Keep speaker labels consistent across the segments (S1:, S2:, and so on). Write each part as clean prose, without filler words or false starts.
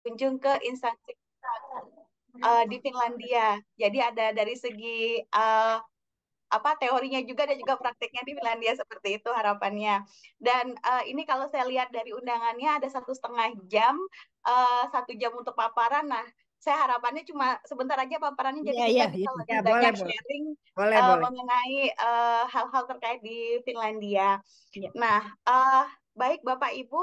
S1: berkunjung ke instansi di Finlandia. Jadi ada dari segi teorinya juga dan juga prakteknya di Finlandia seperti itu harapannya. Dan ini kalau saya lihat dari undangannya ada 1,5 jam, 1 jam untuk paparan. Nah, saya harapannya cuma sebentar aja paparannya, jadi
S2: Iya,
S1: kita
S2: iya,
S1: bisa
S2: ya,
S1: lebih
S2: boleh,
S1: banyak
S2: boleh.
S1: sharing
S2: Boleh, boleh.
S1: mengenai hal-hal terkait di Finlandia.
S2: Ya.
S1: Nah, baik Bapak Ibu,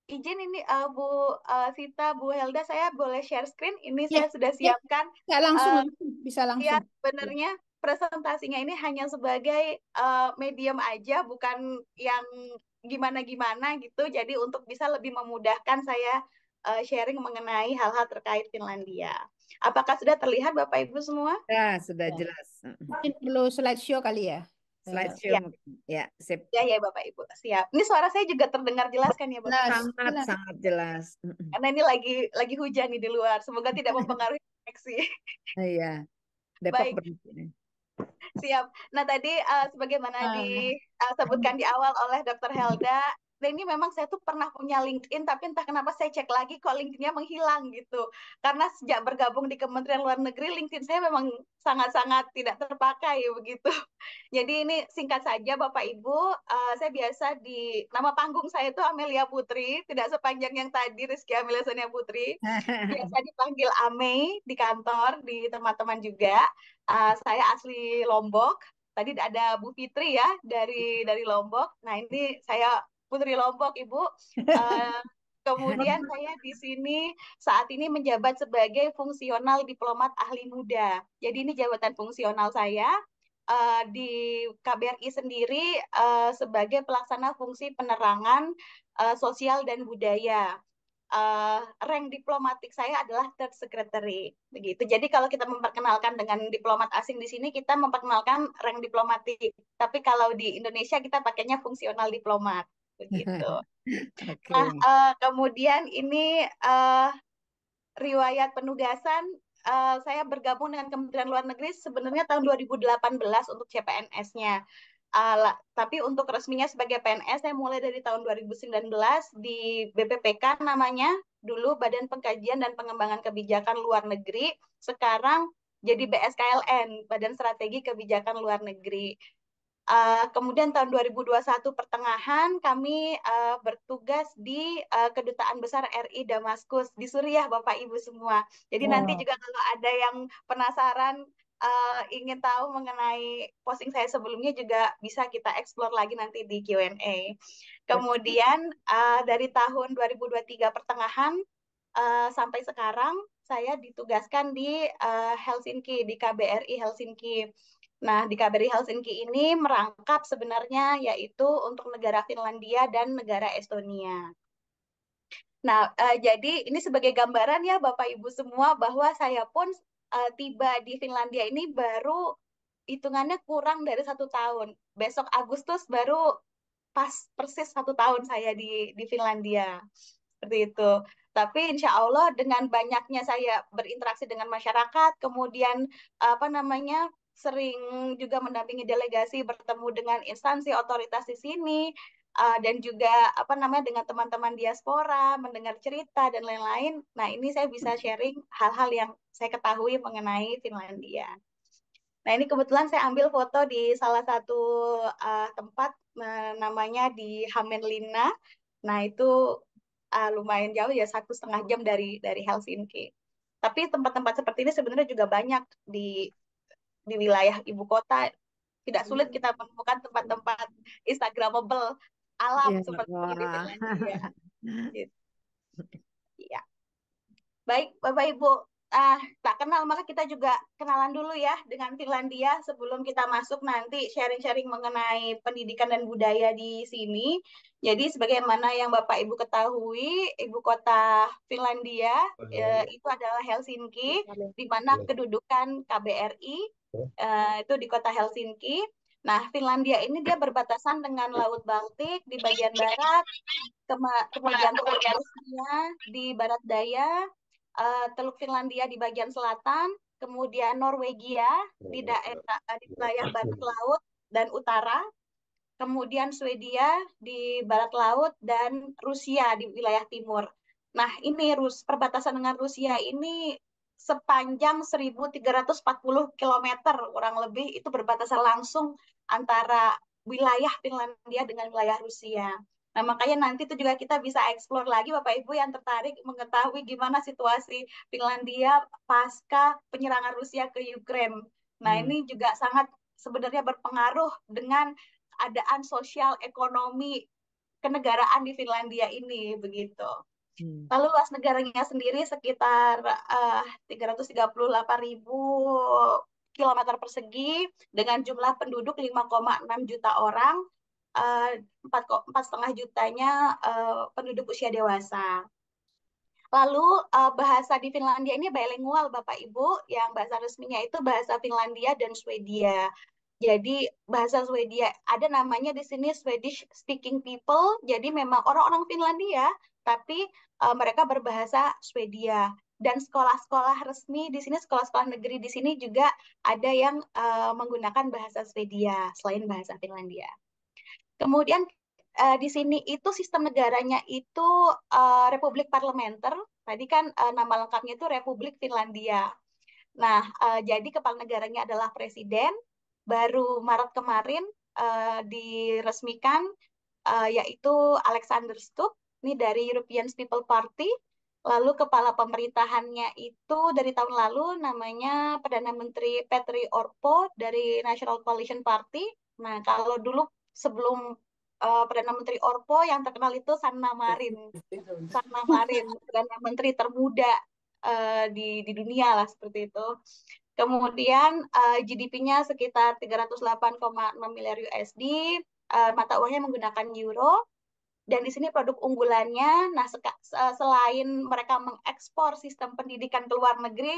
S1: izin ini Bu Sita, Bu Helda, saya boleh share screen? Ini
S2: Ya,
S1: saya sudah
S2: ya,
S1: siapkan.
S2: bisa langsung,
S1: Eh,
S2: langsung, bisa
S1: Ya,
S2: langsung. Ya.
S1: sebenarnya presentasinya ini hanya sebagai medium aja, bukan yang gimana-gimana gitu. Jadi untuk bisa lebih memudahkan saya sharing mengenai hal-hal terkait Finlandia. Apakah sudah terlihat Bapak Ibu semua?
S2: Ya, sudah
S3: Ya.
S2: jelas.
S3: Mungkin perlu slideshow kali ya.
S2: Slideshow
S1: Ya,
S2: mungkin. Ya, sip.
S1: ya Bapak Ibu. Siap. Ini suara saya juga terdengar jelas kan ya Bapak?
S3: Jelas,
S2: Sangat,
S3: jelas.
S2: sangat jelas.
S1: Karena ini lagi hujan nih di luar. Semoga tidak mempengaruhi koneksi.
S2: Iya, Depok
S1: Baik.
S2: berhenti.
S1: Siap. Nah, tadi sebagaimana
S3: Ah,
S1: disebutkan di awal oleh Dr. Helda, nah ini memang saya tuh pernah punya LinkedIn, tapi entah kenapa saya cek lagi kok LinkedIn-nya menghilang gitu. Karena sejak bergabung di Kementerian Luar Negeri, LinkedIn saya memang sangat-sangat tidak terpakai begitu. Jadi ini singkat saja Bapak Ibu, saya biasa nama panggung saya itu Amelia Putri, tidak sepanjang yang tadi Rizky Amelia Sonia Putri. Biasa dipanggil Ame di kantor, di teman-teman juga. Saya asli Lombok. Tadi ada Bu Fitri ya dari Lombok. Nah, ini saya Putri Lombok, Ibu. Uh, Kemudian saya di sini saat ini menjabat sebagai fungsional diplomat ahli muda. Jadi ini jabatan fungsional saya di KBRI sendiri sebagai pelaksana fungsi penerangan sosial dan budaya. Rank diplomatik saya adalah third secretary begitu. Jadi kalau kita memperkenalkan dengan diplomat asing di sini kita memperkenalkan rank diplomatik. Tapi kalau di Indonesia kita pakainya fungsional diplomat begitu.
S2: Oke.
S1: Nah, kemudian ini riwayat penugasan saya bergabung dengan Kementerian Luar Negeri sebenarnya tahun 2018 untuk CPNS-nya. Tapi untuk resminya sebagai PNS saya mulai dari tahun 2019 di BPPK namanya, dulu Badan Pengkajian dan Pengembangan Kebijakan Luar Negeri, sekarang jadi BSKLN, Badan Strategi Kebijakan Luar Negeri. Kemudian tahun 2021 pertengahan kami bertugas di Kedutaan Besar RI Damaskus di Suriah, Bapak Ibu semua. Jadi nanti
S3: oh,
S1: juga kalau ada yang penasaran ingin tahu mengenai posting saya sebelumnya juga bisa kita explore lagi nanti di Q&A. Kemudian dari tahun 2023 pertengahan sampai sekarang saya ditugaskan di Helsinki, di KBRI Helsinki. Nah, di KBRI Helsinki ini merangkap sebenarnya yaitu untuk negara Finlandia dan negara Estonia. Nah, jadi ini sebagai gambaran ya Bapak Ibu semua bahwa saya pun tiba di Finlandia ini baru hitungannya kurang dari 1 tahun. Besok Agustus baru pas persis 1 tahun saya di Finlandia. Seperti itu. Tapi insya Allah dengan banyaknya saya berinteraksi dengan masyarakat, kemudian apa namanya sering juga mendampingi delegasi, bertemu dengan instansi otoritas di sini, dan juga apa namanya dengan teman-teman diaspora, mendengar cerita dan lain-lain. Nah ini saya bisa sharing hal-hal yang saya ketahui mengenai Finlandia. Nah ini kebetulan saya ambil foto di salah satu tempat namanya di Hämeenlinna. Nah itu lumayan jauh ya 1,5 jam dari Helsinki. Tapi tempat-tempat seperti ini sebenarnya juga banyak di wilayah ibu kota. Tidak sulit kita menemukan tempat-tempat Instagramable alam
S2: Ya,
S1: seperti ini di
S2: wah.
S1: Finlandia. Gitu. Ya. Baik, Bapak Ibu, tak kenal maka kita juga kenalan dulu ya dengan Finlandia sebelum kita masuk nanti sharing-sharing mengenai pendidikan dan budaya di sini. Jadi sebagaimana yang Bapak Ibu ketahui, ibu kota Finlandia itu adalah Helsinki, di mana kedudukan KBRI itu di kota Helsinki. Nah, Finlandia ini dia berbatasan dengan Laut Baltik di bagian barat, kemudian Teluk Rusia di barat daya, Teluk Finlandia di bagian selatan, kemudian Norwegia di daerah di wilayah barat laut dan utara, kemudian Swedia di barat laut dan Rusia di wilayah timur. Nah, ini perbatasan dengan Rusia ini sepanjang 1.340 kilometer kurang lebih, itu berbatasan langsung antara wilayah Finlandia dengan wilayah Rusia. Nah, makanya nanti itu juga kita bisa explore lagi, Bapak Ibu yang tertarik mengetahui gimana situasi Finlandia pasca penyerangan Rusia ke Ukraina. Nah, ini juga sangat sebenarnya berpengaruh dengan keadaan sosial ekonomi kenegaraan di Finlandia ini, begitu. Lalu luas negaranya sendiri sekitar 338.000 kilometer persegi dengan jumlah penduduk 5,6 juta orang, 4,5 jutanya penduduk usia dewasa. Lalu bahasa di Finlandia ini bilingual, Bapak Ibu, yang bahasa resminya itu bahasa Finlandia dan Swedia. Jadi bahasa Swedia ada namanya di sini Swedish speaking people. Jadi memang orang-orang Finlandia, tapi mereka berbahasa Swedia. Dan sekolah-sekolah resmi di sini, sekolah-sekolah negeri di sini juga ada yang menggunakan bahasa Swedia selain bahasa Finlandia. Kemudian di sini itu sistem negaranya itu Republik Parlementer. Tadi kan nama lengkapnya itu Republik Finlandia. Nah, jadi kepala negaranya adalah presiden. Baru Maret kemarin diresmikan yaitu Alexander Stubb, ini dari European People Party. Lalu kepala pemerintahannya itu dari tahun lalu namanya Perdana Menteri Petteri Orpo dari National Coalition Party. Nah, kalau dulu sebelum Perdana Menteri Orpo yang terkenal itu Sanna Marin. Sanna Marin, Perdana Menteri termuda di dunia lah seperti itu. Kemudian GDP-nya sekitar 308,6 miliar USD, mata uangnya menggunakan euro. Dan di sini produk unggulannya, nah selain mereka mengekspor sistem pendidikan ke luar negeri,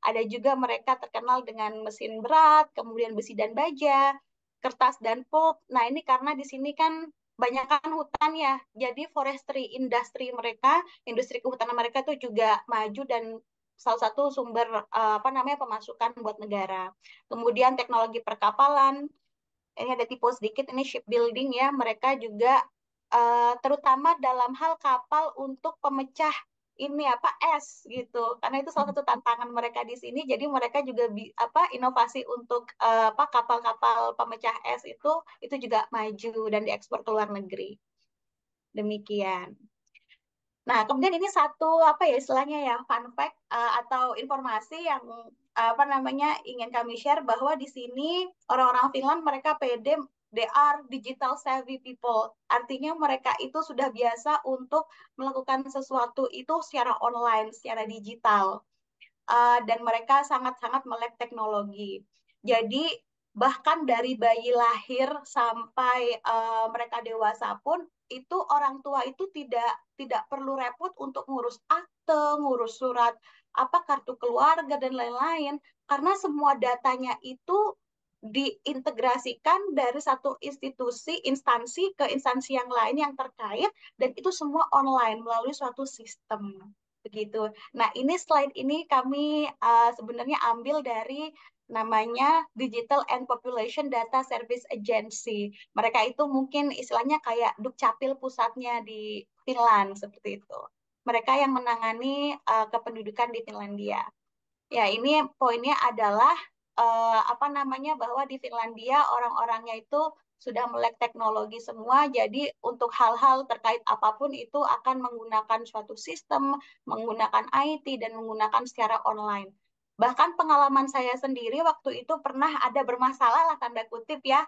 S1: ada juga mereka terkenal dengan mesin berat, kemudian besi dan baja, kertas dan pulp. Nah ini karena di sini kan banyakkan hutan ya, jadi forestry industry mereka, industri kehutanan mereka itu juga maju dan salah satu sumber pemasukan buat negara. Kemudian teknologi perkapalan, ini ada tipe sedikit, ini shipbuilding ya, mereka juga terutama dalam hal kapal untuk pemecah ini es gitu, karena itu salah satu tantangan mereka di sini. Jadi mereka juga inovasi untuk kapal-kapal pemecah es itu juga maju dan diekspor ke luar negeri. Demikian. Nah, kemudian ini satu istilahnya ya fun fact atau informasi yang ingin kami share, bahwa di sini orang-orang Finland mereka pede, they are digital savvy people. Artinya mereka itu sudah biasa untuk melakukan sesuatu itu secara online, secara digital. Dan mereka sangat-sangat melek teknologi. Jadi bahkan dari bayi lahir sampai mereka dewasa pun itu orang tua itu tidak perlu repot untuk ngurus akte, ngurus surat kartu keluarga dan lain-lain, karena semua datanya itu diintegrasikan dari satu instansi ke instansi yang lain yang terkait, dan itu semua online melalui suatu sistem begitu. Nah, ini slide ini kami sebenarnya ambil dari namanya Digital and Population Data Service Agency. Mereka itu mungkin istilahnya kayak Dukcapil pusatnya di Finland seperti itu. Mereka yang menangani kependudukan di Finlandia. Ya, ini poinnya adalah bahwa di Finlandia orang-orangnya itu sudah melek teknologi semua, jadi untuk hal-hal terkait apapun itu akan menggunakan suatu sistem, menggunakan IT, dan menggunakan secara online. Bahkan pengalaman saya sendiri waktu itu pernah ada bermasalah lah, tanda kutip ya,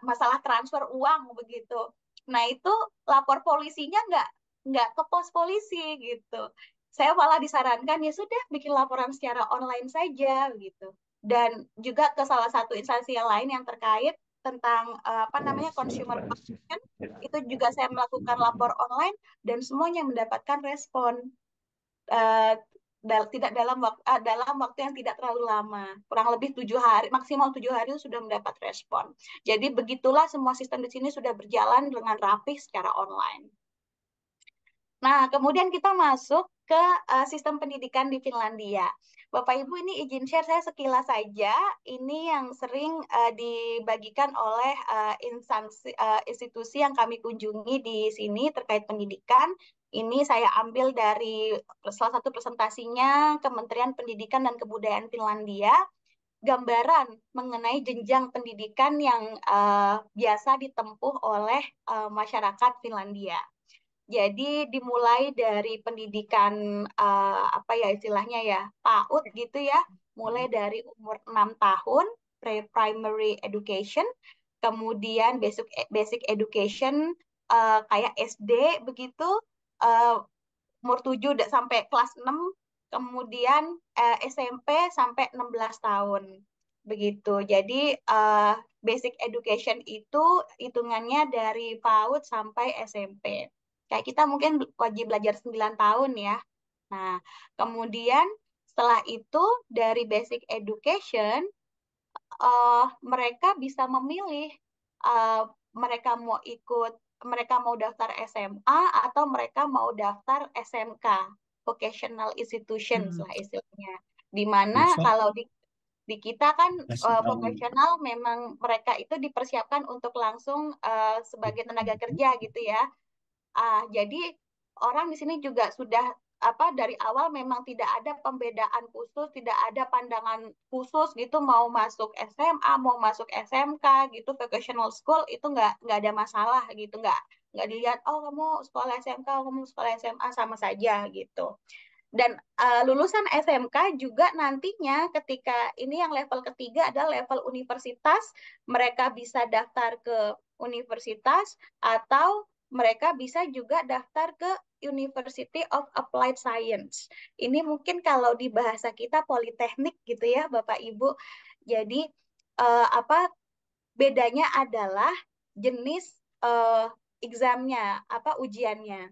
S1: masalah transfer uang begitu. Nah itu lapor polisinya nggak ke pos polisi gitu. Saya malah disarankan ya sudah bikin laporan secara online saja gitu. Dan juga ke salah satu instansi yang lain yang terkait tentang consumer protection, itu juga saya melakukan lapor online dan semuanya mendapatkan respon tidak dalam waktu yang tidak terlalu lama, kurang lebih 7 hari, maksimal 7 hari sudah mendapat respon. Jadi begitulah semua sistem di sini sudah berjalan dengan rapih secara online. Nah, kemudian kita masuk ke sistem pendidikan di Finlandia. Bapak Ibu, ini izin share saya sekilas saja. Ini yang sering dibagikan oleh institusi yang kami kunjungi di sini terkait pendidikan. Ini saya ambil dari salah satu presentasinya Kementerian Pendidikan dan Kebudayaan Finlandia, gambaran mengenai jenjang pendidikan yang biasa ditempuh oleh masyarakat Finlandia. Jadi dimulai dari pendidikan apa ya istilahnya ya, PAUD gitu ya, mulai dari umur 6 tahun, pre-primary education, kemudian basic education kayak SD begitu, umur 7 sampai kelas 6, kemudian SMP sampai 16 tahun. Begitu. Jadi basic education itu hitungannya dari PAUD sampai SMP. Kayak kita mungkin wajib belajar 9 tahun ya. Nah, kemudian setelah itu dari basic education mereka bisa memilih uh, mereka mau daftar SMA atau mereka mau daftar SMK, vocational institutions lah istilahnya. Di mana kalau di kita kan vocational memang mereka itu dipersiapkan untuk langsung sebagai tenaga kerja gitu ya. Jadi orang di sini juga sudah dari awal memang tidak ada pembedaan khusus, tidak ada pandangan khusus gitu mau masuk SMA, mau masuk SMK gitu, vocational school itu nggak ada masalah gitu, nggak dilihat oh kamu sekolah SMK, kamu sekolah SMA sama saja gitu. Dan lulusan SMK juga nantinya ketika ini yang level ketiga adalah level universitas, mereka bisa daftar ke universitas atau mereka bisa juga daftar ke University of Applied Science. Ini mungkin kalau di bahasa kita politeknik gitu ya Bapak Ibu. Jadi apa bedanya adalah jenis examnya, ujiannya.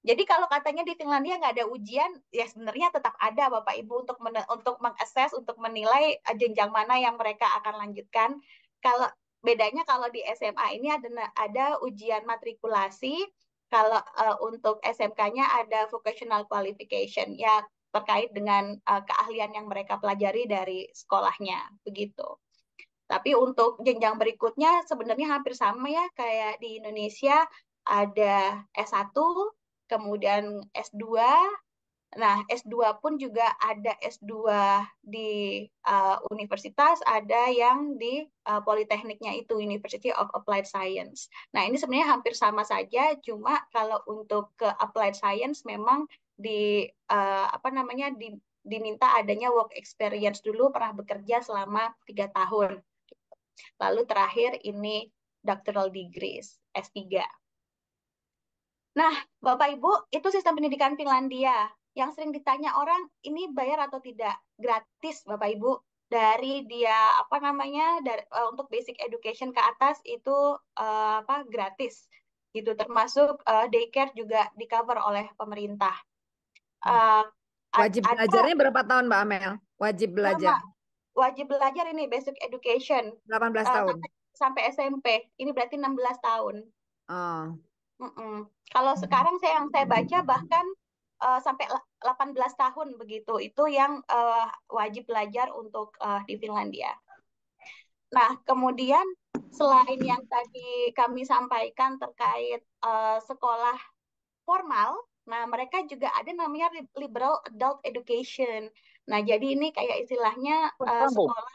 S1: Jadi kalau katanya di Finlandia nggak ada ujian, ya sebenarnya tetap ada Bapak Ibu untuk mengakses, untuk menilai jenjang mana yang mereka akan lanjutkan. Kalau bedanya kalau di SMA ini ada ujian matrikulasi, kalau untuk SMK-nya ada vocational qualification, ya terkait dengan keahlian yang mereka pelajari dari sekolahnya, begitu. Tapi untuk jenjang berikutnya sebenarnya hampir sama ya kayak di Indonesia, ada S1, kemudian S2. Nah, S2 pun juga ada S2 di universitas, ada yang di politekniknya itu University of Applied Science. Nah, ini sebenarnya hampir sama saja, cuma kalau untuk ke Applied Science memang diminta adanya work experience dulu, pernah bekerja selama 3 tahun. Lalu terakhir ini doctoral degrees, S3. Nah, Bapak Ibu, itu sistem pendidikan Finlandia. Yang sering ditanya orang, ini bayar atau tidak? Gratis, Bapak Ibu. Dari dia untuk basic education ke atas itu gratis. Gitu, termasuk daycare juga di cover oleh pemerintah.
S2: Wajib belajarnya berapa tahun Mbak Amel? Wajib belajar.
S1: Wajib belajar ini basic education
S2: 18 tahun.
S1: sampai SMP. Ini berarti 16 tahun.
S2: Oh.
S1: Kalau sekarang yang saya baca bahkan sampai 18 tahun begitu. Itu yang wajib belajar untuk di Finlandia. Nah, kemudian selain yang tadi kami sampaikan terkait sekolah formal, nah mereka juga ada namanya liberal adult education. Nah, jadi ini kayak istilahnya sekolah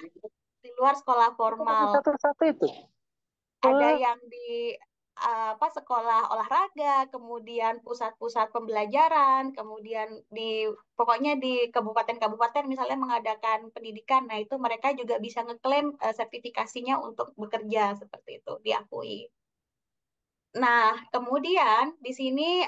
S1: di luar sekolah formal.
S4: Satu-satu itu.
S1: Ada yang di sekolah olahraga, kemudian pusat-pusat pembelajaran, kemudian pokoknya di kabupaten-kabupaten misalnya mengadakan pendidikan, nah itu mereka juga bisa ngeklaim sertifikasinya untuk bekerja seperti itu, diakui. Nah, kemudian di sini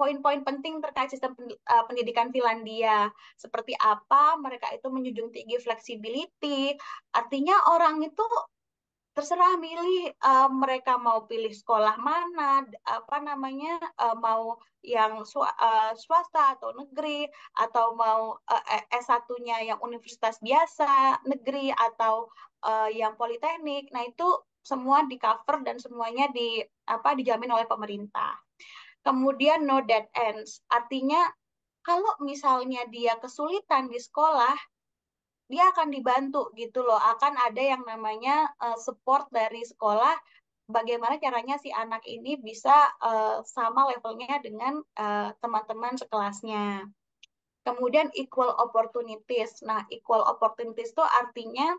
S1: poin-poin penting terkait sistem pendidikan Finlandia. Seperti apa mereka itu menjunjung tinggi flexibility, artinya orang itu terserah milih mereka mau pilih sekolah mana, mau yang swasta atau negeri, atau mau S1-nya yang universitas biasa, negeri, atau yang politeknik. Nah, itu semua di cover dan semuanya dijamin oleh pemerintah. Kemudian no dead ends, artinya kalau misalnya dia kesulitan di sekolah, dia akan dibantu gitu loh, akan ada yang namanya support dari sekolah bagaimana caranya si anak ini bisa sama levelnya dengan teman-teman sekelasnya. Kemudian equal opportunities. Nah, equal opportunities itu artinya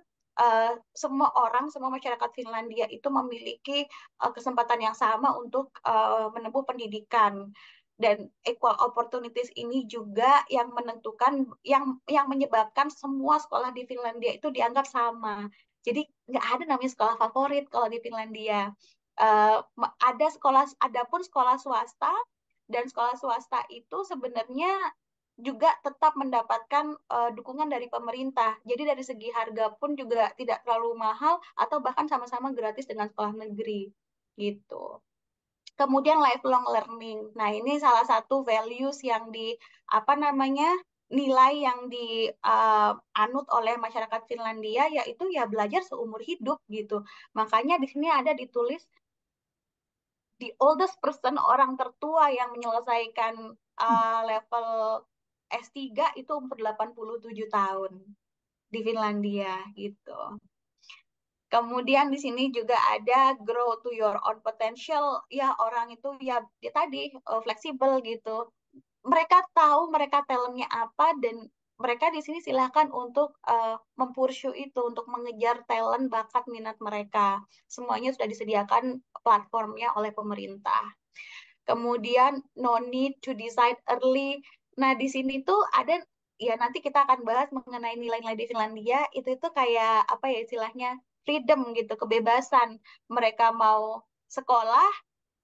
S1: semua orang, semua masyarakat Finlandia itu memiliki kesempatan yang sama untuk menempuh pendidikan. Dan equal opportunities ini juga yang menentukan, yang menyebabkan semua sekolah di Finlandia itu dianggap sama. Jadi nggak ada namanya sekolah favorit kalau di Finlandia. Adapun sekolah swasta, dan sekolah swasta itu sebenarnya juga tetap mendapatkan dukungan dari pemerintah. Jadi dari segi harga pun juga tidak terlalu mahal atau bahkan sama-sama gratis dengan sekolah negeri gitu. Kemudian lifelong learning. Nah, ini salah satu values yang nilai yang dianut oleh masyarakat Finlandia, yaitu ya belajar seumur hidup gitu. Makanya di sini ada ditulis the oldest person, orang tertua yang menyelesaikan level S3 itu umur 87 tahun di Finlandia gitu. Kemudian di sini juga ada grow to your own potential. Ya, orang itu ya tadi fleksibel gitu. Mereka tahu mereka talentnya apa, dan mereka di sini silahkan untuk mempursue itu, untuk mengejar talent, bakat, minat mereka. Semuanya sudah disediakan platformnya oleh pemerintah. Kemudian no need to decide early. Nah, di sini tuh ada, ya nanti kita akan bahas mengenai nilai-nilai di Finlandia, itu kayak apa ya istilahnya, freedom gitu, kebebasan. Mereka mau sekolah,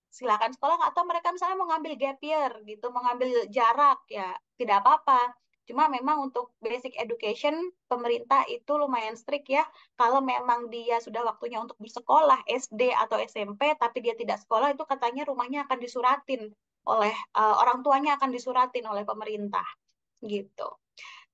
S1: silakan sekolah, atau mereka misalnya mau ngambil gap year gitu, mengambil jarak, ya tidak apa-apa. Cuma memang untuk basic education pemerintah itu lumayan strict ya. Kalau memang dia sudah waktunya untuk bersekolah SD atau SMP tapi dia tidak sekolah, itu katanya rumahnya akan disuratin oleh orang tuanya, akan disuratin oleh pemerintah gitu.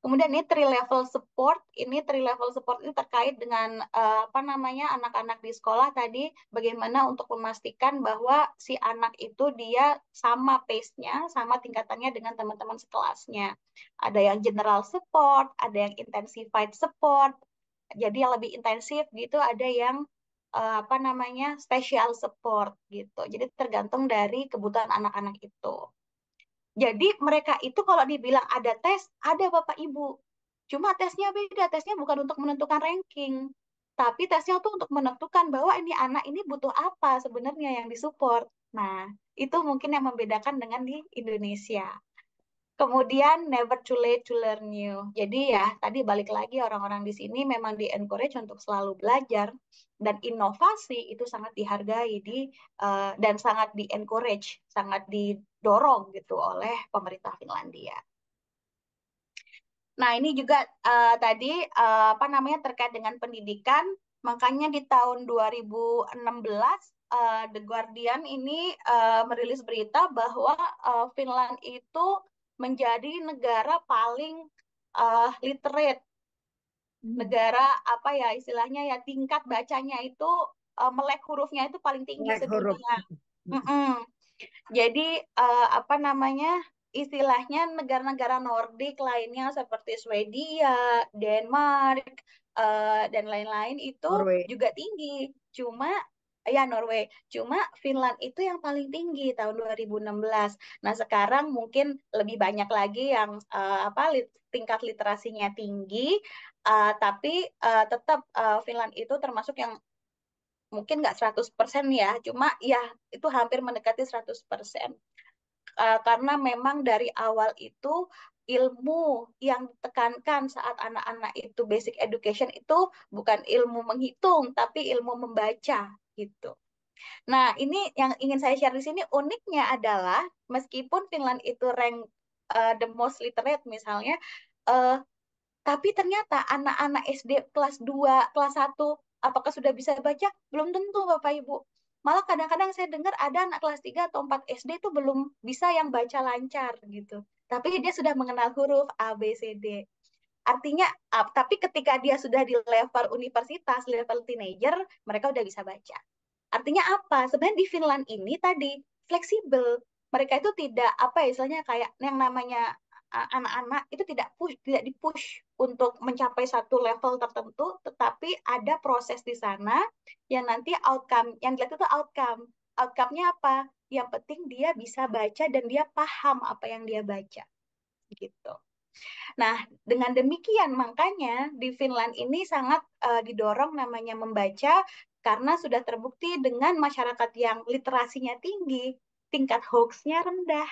S1: Kemudian ini three level support. Ini three level support ini terkait dengan anak-anak di sekolah tadi, bagaimana untuk memastikan bahwa si anak itu dia sama pace-nya, sama tingkatannya dengan teman-teman sekelasnya. Ada yang general support, ada yang intensified support. Jadi yang lebih intensif gitu, ada yang special support gitu. Jadi tergantung dari kebutuhan anak-anak itu. Jadi mereka itu kalau dibilang ada tes, ada Bapak Ibu. Cuma tesnya beda, tesnya bukan untuk menentukan ranking. Tapi tesnya tuh untuk menentukan bahwa ini anak ini butuh apa sebenarnya yang disupport. Nah, itu mungkin yang membedakan dengan di Indonesia. Kemudian never too late to learn new. Jadi ya, tadi balik lagi, orang-orang di sini memang di-encourage untuk selalu belajar, dan inovasi itu sangat dihargai dan sangat di-encourage, sangat didorong gitu oleh pemerintah Finlandia. Nah, ini juga tadi terkait dengan pendidikan. Makanya di tahun 2016 The Guardian ini merilis berita bahwa Finland itu menjadi negara paling literate, negara istilahnya ya, tingkat bacanya itu melek hurufnya itu paling tinggi
S2: Melek huruf.
S1: sedunia. Jadi istilahnya negara-negara Nordik lainnya seperti Swedia, Denmark, dan lain-lain itu
S2: Norway.
S1: juga tinggi. Cuma Norway. Cuma Finland itu yang paling tinggi tahun 2016. Nah, sekarang mungkin lebih banyak lagi yang tingkat literasinya tinggi, tapi tetap Finland itu termasuk yang mungkin nggak 100% ya, cuma ya itu hampir mendekati 100%. Karena memang dari awal itu ilmu yang ditekankan saat anak-anak itu basic education itu bukan ilmu menghitung, tapi ilmu membaca gitu. Nah, ini yang ingin saya share di sini, uniknya adalah meskipun Finland itu rank the most literate misalnya, tapi ternyata anak-anak SD kelas 2, kelas 1, apakah sudah bisa baca? Belum tentu, Bapak Ibu. Malah kadang-kadang saya dengar ada anak kelas 3 atau 4 SD itu belum bisa yang baca lancar gitu. Tapi dia sudah mengenal huruf A, B, C, D. Artinya, tapi ketika dia sudah di level universitas, level teenager, mereka udah bisa baca. Artinya apa? Sebenarnya di Finland ini tadi fleksibel. Mereka itu tidak istilahnya kayak yang namanya anak-anak itu tidak dipush untuk mencapai satu level tertentu, tetapi ada proses di sana yang nanti outcome yang dilihat itu outcome. Outcome-nya apa? Yang penting dia bisa baca dan dia paham apa yang dia baca gitu. Nah, dengan demikian makanya di Finland ini sangat didorong namanya membaca karena sudah terbukti dengan masyarakat yang literasinya tinggi, tingkat hoax-nya rendah,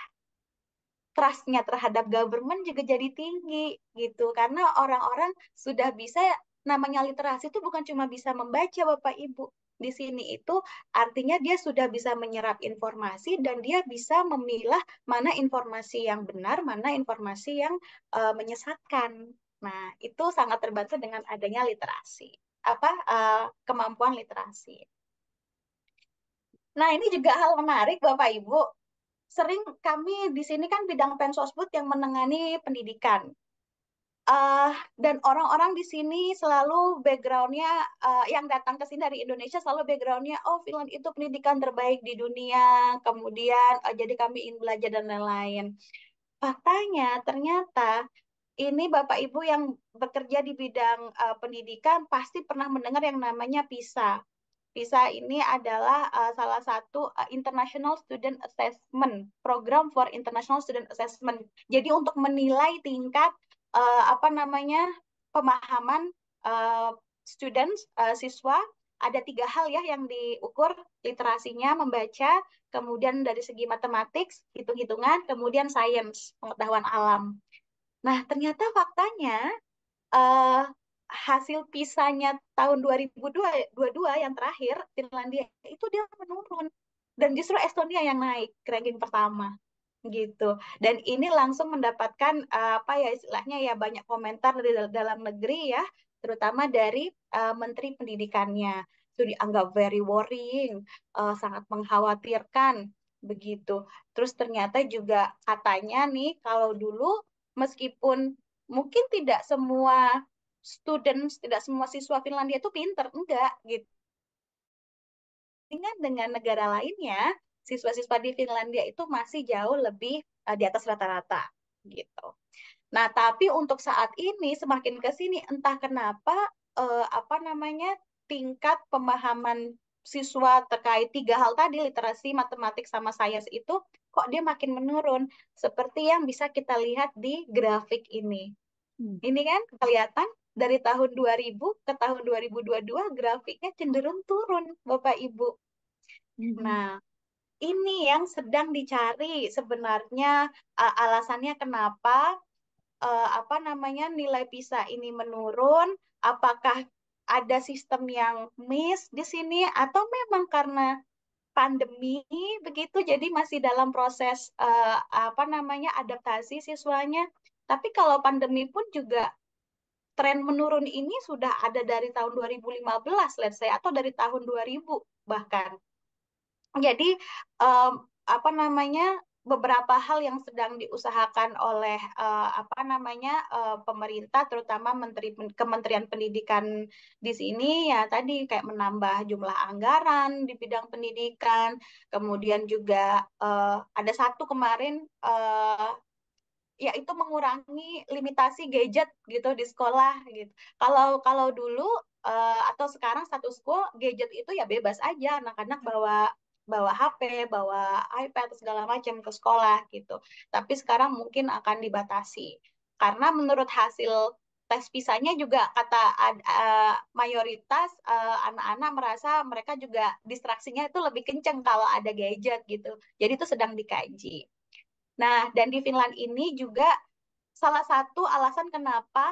S1: trust-nya terhadap government juga jadi tinggi gitu. Karena orang-orang sudah bisa, namanya literasi itu bukan cuma bisa membaca Bapak Ibu. Di sini itu artinya dia sudah bisa menyerap informasi dan dia bisa memilah mana informasi yang benar, mana informasi yang menyesatkan. Nah, itu sangat terbantu dengan adanya literasi. Kemampuan literasi. Nah, ini juga hal menarik Bapak Ibu. Sering kami di sini kan bidang Pensosbud yang menangani pendidikan. Dan orang-orang di sini selalu background-nya yang datang ke sini dari Indonesia selalu background-nya, oh Finland itu pendidikan terbaik di dunia, kemudian jadi kami ingin belajar dan lain-lain. Faktanya ternyata ini Bapak Ibu yang bekerja di bidang pendidikan pasti pernah mendengar yang namanya PISA. PISA ini adalah salah satu International Student Assessment, Program for International Student Assessment. Jadi untuk menilai tingkat pemahaman siswa, ada 3 hal ya yang diukur, literasinya, membaca, kemudian dari segi matematik, hitung-hitungan, kemudian sains, pengetahuan alam. Nah, ternyata faktanya hasil PISA-nya tahun 2022 yang terakhir, Finlandia itu dia menurun. Dan justru Estonia yang naik ke ranking pertama gitu. Dan ini langsung mendapatkan istilahnya ya banyak komentar dari dalam negeri ya, terutama dari Menteri Pendidikannya. Itu dianggap very worrying, sangat mengkhawatirkan begitu. Terus ternyata juga katanya nih kalau dulu meskipun mungkin tidak semua siswa Finlandia itu pinter, enggak gitu. Dengan negara lainnya, siswa-siswa di Finlandia itu masih jauh lebih di atas rata-rata gitu. Nah, tapi untuk saat ini semakin ke sini entah kenapa tingkat pemahaman siswa terkait 3 hal tadi, literasi, matematik sama sains itu kok dia makin menurun seperti yang bisa kita lihat di grafik ini. Ini kan kelihatan dari tahun 2000 ke tahun 2022 grafiknya cenderung turun, Bapak Ibu. Nah, ini yang sedang dicari sebenarnya alasannya kenapa nilai PISA ini menurun, apakah ada sistem yang miss di sini atau memang karena pandemi begitu jadi masih dalam proses adaptasi siswanya. Tapi kalau pandemi pun juga tren menurun ini sudah ada dari tahun 2015 let's say atau dari tahun 2000 bahkan. Jadi beberapa hal yang sedang diusahakan oleh pemerintah, terutama Kementerian Pendidikan di sini ya tadi kayak menambah jumlah anggaran di bidang pendidikan, kemudian juga ada satu kemarin yaitu mengurangi limitasi gadget gitu di sekolah gitu. Kalau dulu atau sekarang status quo gadget itu ya bebas aja anak-anak bawa HP, bawa iPad segala macam ke sekolah gitu. Tapi sekarang mungkin akan dibatasi. Karena menurut hasil tes PISA-nya juga kata mayoritas anak-anak merasa mereka juga distraksinya itu lebih kenceng kalau ada gadget gitu. Jadi itu sedang dikaji. Nah, dan di Finland ini juga salah satu alasan kenapa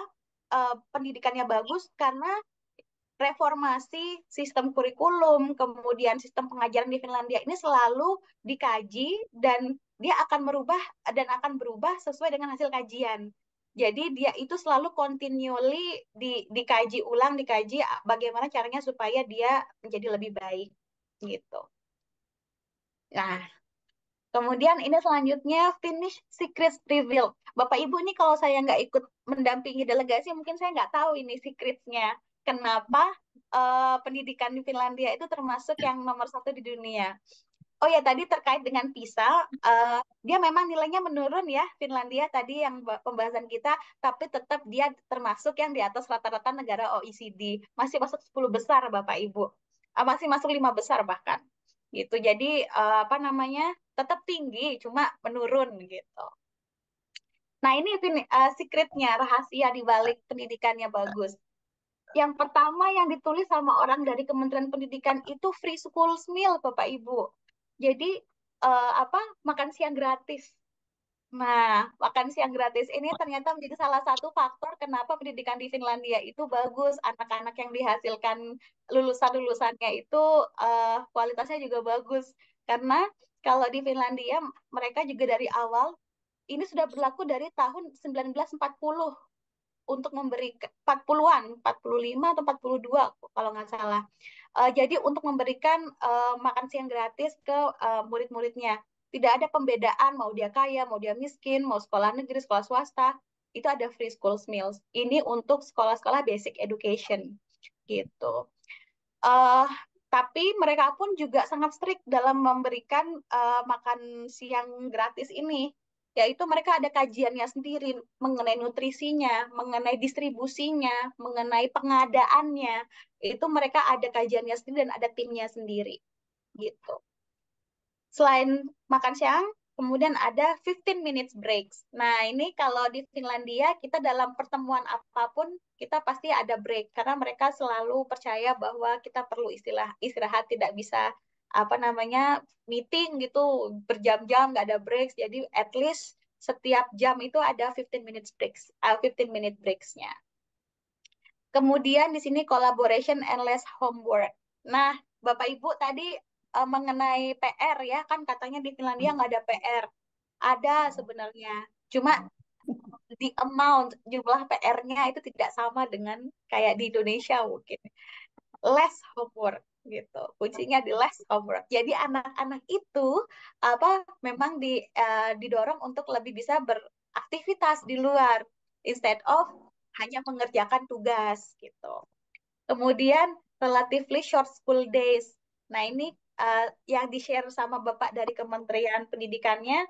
S1: pendidikannya bagus karena reformasi sistem kurikulum, kemudian sistem pengajaran di Finlandia ini selalu dikaji dan dia akan berubah sesuai dengan hasil kajian. Jadi dia itu selalu continually dikaji ulang, dikaji bagaimana caranya supaya dia menjadi lebih baik gitu. Nah, kemudian ini selanjutnya Finnish Secrets Revealed. Bapak Ibu ini kalau saya nggak ikut mendampingi delegasi, mungkin saya nggak tahu ini secrets-nya. Kenapa pendidikan di Finlandia itu termasuk yang nomor 1 di dunia. Oh ya, tadi terkait dengan PISA, dia memang nilainya menurun ya, Finlandia tadi yang pembahasan kita, tapi tetap dia termasuk yang di atas rata-rata negara OECD. Masih masuk 10 besar, Bapak Ibu. Masih masuk 5 besar bahkan. Gitu. Jadi, apa namanya, tetap tinggi, cuma menurun gitu. Nah, ini secretnya, rahasia di balik pendidikannya bagus. Yang pertama yang ditulis sama orang dari Kementerian Pendidikan itu free school meal, Bapak Ibu. Jadi apa makan siang gratis. Nah, makan siang gratis ini ternyata menjadi salah satu faktor kenapa pendidikan di Finlandia itu bagus. Anak-anak yang dihasilkan lulusan-lulusannya itu kualitasnya juga bagus. Karena kalau di Finlandia mereka juga dari awal ini sudah berlaku dari tahun 1940 untuk memberi 40-an, 45 atau 42 kalau nggak salah. Jadi untuk memberikan makan siang gratis ke murid-muridnya. Tidak ada pembedaan mau dia kaya, mau dia miskin, mau sekolah negeri, sekolah swasta, itu ada free school meals. Ini untuk sekolah-sekolah basic education gitu. Uh, tapi mereka pun juga sangat strict dalam memberikan makan siang gratis ini. Yaitu mereka ada kajiannya sendiri mengenai nutrisinya, mengenai distribusinya, mengenai pengadaannya. Itu mereka ada kajiannya sendiri dan ada timnya sendiri. Gitu. Selain makan siang, kemudian ada 15 minutes breaks. Nah, ini kalau di Finlandia, kita dalam pertemuan apapun, kita pasti ada break. Karena mereka selalu percaya bahwa kita perlu istirahat, tidak bisa apa namanya meeting gitu berjam-jam nggak ada breaks. Jadi at least setiap jam itu ada 15 minutes breaks, 15 minute breaks-nya. Kemudian di sini collaboration and less homework. Nah, Bapak Ibu tadi mengenai PR ya, kan katanya di Finlandia nggak ada PR. Ada sebenarnya. Cuma the amount, jumlah PR-nya itu tidak sama dengan kayak di Indonesia mungkin. Less homework gitu. Kuncinya di less homework. Jadi anak-anak itu memang didorong untuk lebih bisa beraktivitas di luar instead of hanya mengerjakan tugas gitu. Kemudian relatively short school days. Nah, ini yang di-share sama Bapak dari Kementerian Pendidikannya,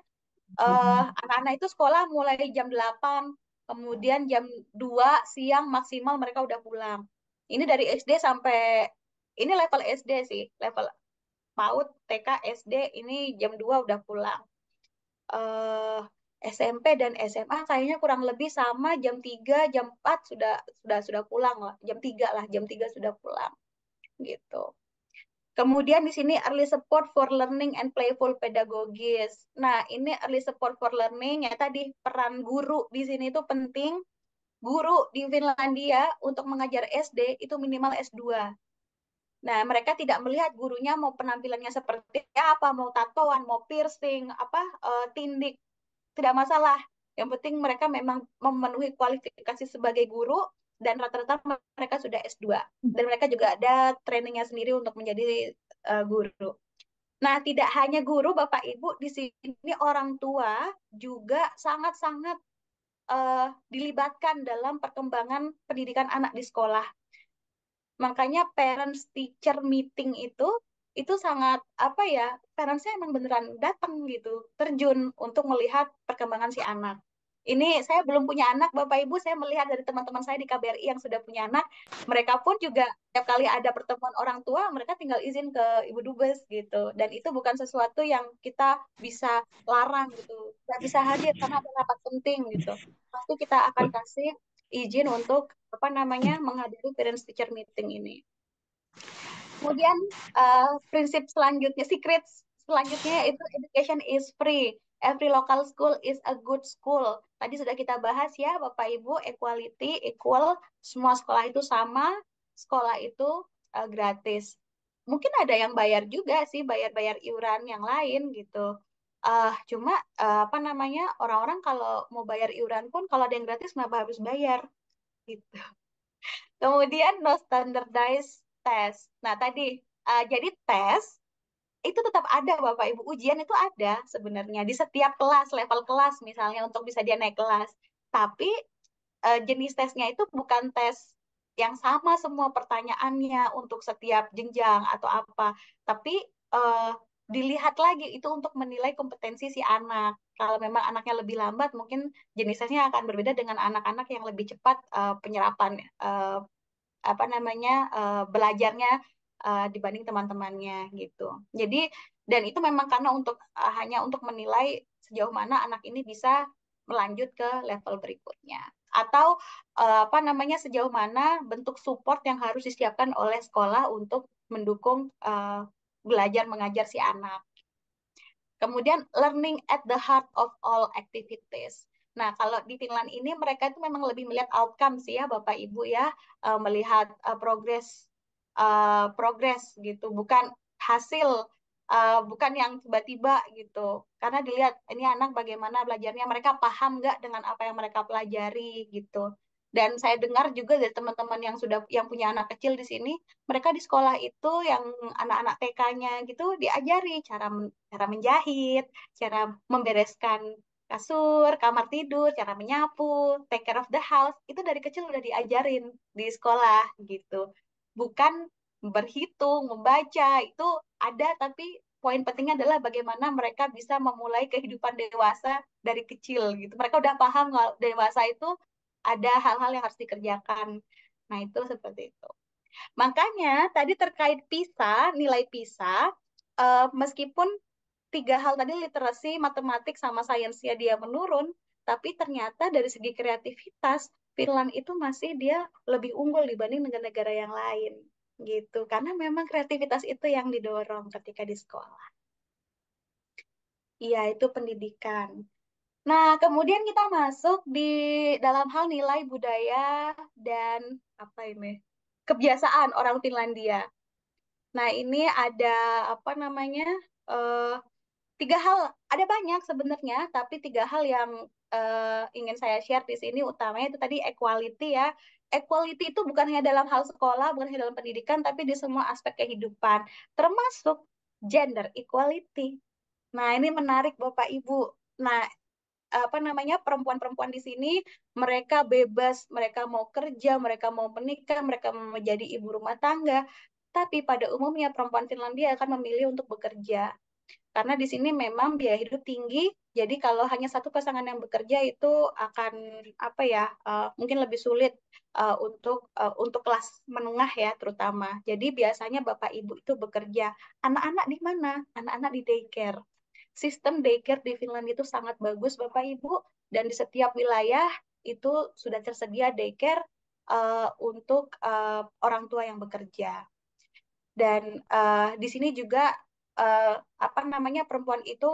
S1: anak-anak itu sekolah mulai jam 8, kemudian jam 2 siang maksimal mereka udah pulang. Ini dari SD sampai, ini level SD sih, level PAUD, TK, SD, ini jam 2 udah pulang. SMP dan SMA kayaknya kurang lebih sama, jam 3, jam 4 sudah pulang lah. Jam 3 sudah pulang gitu. Kemudian di sini early support for learning and playful pedagogis. Nah, ini early support for learning ya tadi peran guru di sini itu penting. Guru di Finlandia untuk mengajar SD itu minimal S2. Nah, mereka tidak melihat gurunya mau penampilannya seperti apa, mau tatoan, mau piercing, tindik, tidak masalah. Yang penting mereka memang memenuhi kualifikasi sebagai guru dan rata-rata mereka sudah S2. Dan mereka juga ada trainingnya sendiri untuk menjadi guru. Nah, tidak hanya guru, Bapak Ibu, di sini orang tua juga sangat-sangat dilibatkan dalam perkembangan pendidikan anak di sekolah. Makanya parents teacher meeting itu sangat parentsnya emang beneran datang gitu, terjun untuk melihat perkembangan si anak. Ini saya belum punya anak, Bapak Ibu, saya melihat dari teman-teman saya di KBRI yang sudah punya anak, mereka pun juga setiap kali ada pertemuan orang tua, mereka tinggal izin ke Ibu Dubes gitu. Dan itu bukan sesuatu yang kita bisa larang gitu. Nggak bisa hadir karena ada rapat penting gitu. Pasti kita akan kasih izin untuk menghadiri parents teacher meeting ini. Kemudian prinsip selanjutnya, secret selanjutnya itu education is free. Every local school is a good school. Tadi sudah kita bahas ya Bapak Ibu, equality, equal, semua sekolah itu sama, sekolah itu gratis. Mungkin ada yang bayar juga sih, bayar-bayar iuran yang lain gitu. Cuma orang-orang kalau mau bayar iuran pun kalau ada yang gratis kenapa harus bayar gitu. Kemudian no standardized test. Nah, tadi jadi tes itu tetap ada Bapak Ibu. Ujian itu ada sebenarnya di setiap kelas, level kelas misalnya untuk bisa dia naik kelas. Tapi jenis tesnya itu bukan tes yang sama semua pertanyaannya untuk setiap jenjang atau apa. Tapi dilihat lagi itu untuk menilai kompetensi si anak. Kalau memang anaknya lebih lambat, mungkin jenisnya akan berbeda dengan anak-anak yang lebih cepat penyerapan apa namanya belajarnya dibanding teman-temannya gitu. Jadi dan itu memang karena untuk hanya untuk menilai sejauh mana anak ini bisa melanjut ke level berikutnya atau apa namanya sejauh mana bentuk support yang harus disiapkan oleh sekolah untuk mendukung belajar mengajar si anak. Kemudian learning at the heart of all activities. Nah, kalau di Finland ini mereka itu memang lebih melihat outcome sih ya Bapak Ibu ya, melihat progress gitu, bukan hasil, bukan yang tiba-tiba gitu. Karena dilihat ini anak bagaimana belajarnya, mereka paham nggak dengan apa yang mereka pelajari gitu. Dan saya dengar juga dari teman-teman yang punya anak kecil di sini, mereka di sekolah itu yang anak-anak TK-nya gitu diajari cara menjahit, cara membereskan kasur, kamar tidur, cara menyapu, take care of the house, itu dari kecil udah diajarin di sekolah gitu. Bukan berhitung, membaca, itu ada tapi poin pentingnya adalah bagaimana mereka bisa memulai kehidupan dewasa dari kecil gitu. Mereka udah paham kalau dewasa itu ada hal-hal yang harus dikerjakan. Nah, itu seperti itu. Makanya tadi terkait PISA, nilai PISA, meskipun tiga hal tadi literasi, matematik, sama sainsnya dia menurun, tapi ternyata dari segi kreativitas, Finland itu masih dia lebih unggul dibanding negara-negara yang lain. Gitu. Karena memang kreativitas itu yang didorong ketika di sekolah. Iya, itu pendidikan. Nah, kemudian kita masuk di dalam hal nilai budaya dan apa ini? Kebiasaan orang Finlandia. Nah, ini ada apa namanya? eh, tiga hal, ada banyak sebenarnya, tapi tiga hal yang ingin saya share di sini utamanya itu tadi equality ya. Equality itu bukan hanya dalam hal sekolah, bukan hanya dalam pendidikan, tapi di semua aspek kehidupan, termasuk gender equality. Nah, ini menarik Bapak Ibu. Nah, apa namanya perempuan-perempuan di sini mereka bebas, mereka mau kerja, mereka mau menikah, mereka mau menjadi ibu rumah tangga. Tapi pada umumnya perempuan Finlandia akan memilih untuk bekerja karena di sini memang biaya hidup tinggi. Jadi kalau hanya satu pasangan yang bekerja itu akan apa ya mungkin lebih sulit untuk kelas menengah ya terutama. Jadi biasanya bapak ibu itu bekerja. Anak-anak di mana? Anak-anak di daycare. Sistem daycare di Finland itu sangat bagus Bapak Ibu dan di setiap wilayah itu sudah tersedia daycare untuk orang tua yang bekerja. Dan di sini juga apa namanya perempuan itu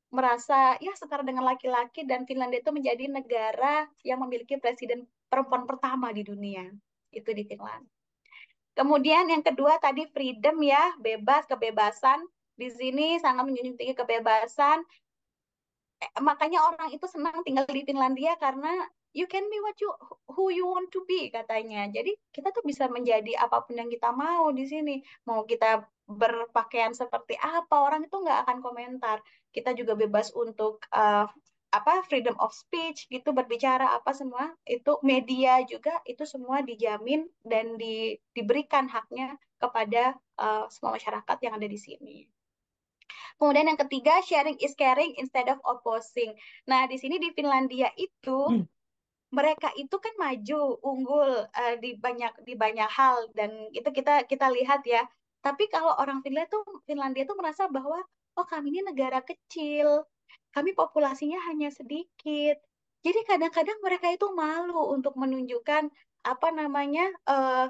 S1: merasa ya setara dengan laki-laki dan Finlandia itu menjadi negara yang memiliki presiden perempuan pertama di dunia. Itu di Finland. Kemudian yang kedua tadi freedom ya, bebas, kebebasan. Di sini sangat menjunjung tinggi kebebasan. Makanya orang itu senang tinggal di Finlandia karena you can be who you want to be katanya. Jadi kita tuh bisa menjadi apapun yang kita mau di sini. Mau kita berpakaian seperti apa, orang itu nggak akan komentar. Kita juga bebas untuk apa freedom of speech gitu berbicara apa semua itu media juga itu semua dijamin dan diberikan haknya kepada semua masyarakat yang ada di sini. Kemudian yang ketiga, sharing is caring instead of opposing. Nah, di sini di Finlandia itu mereka itu kan maju, unggul di banyak hal dan itu kita lihat ya. Tapi kalau orang Finlandia tuh merasa bahwa oh kami ini negara kecil, kami populasinya hanya sedikit. Jadi kadang-kadang mereka itu malu untuk menunjukkan apa namanya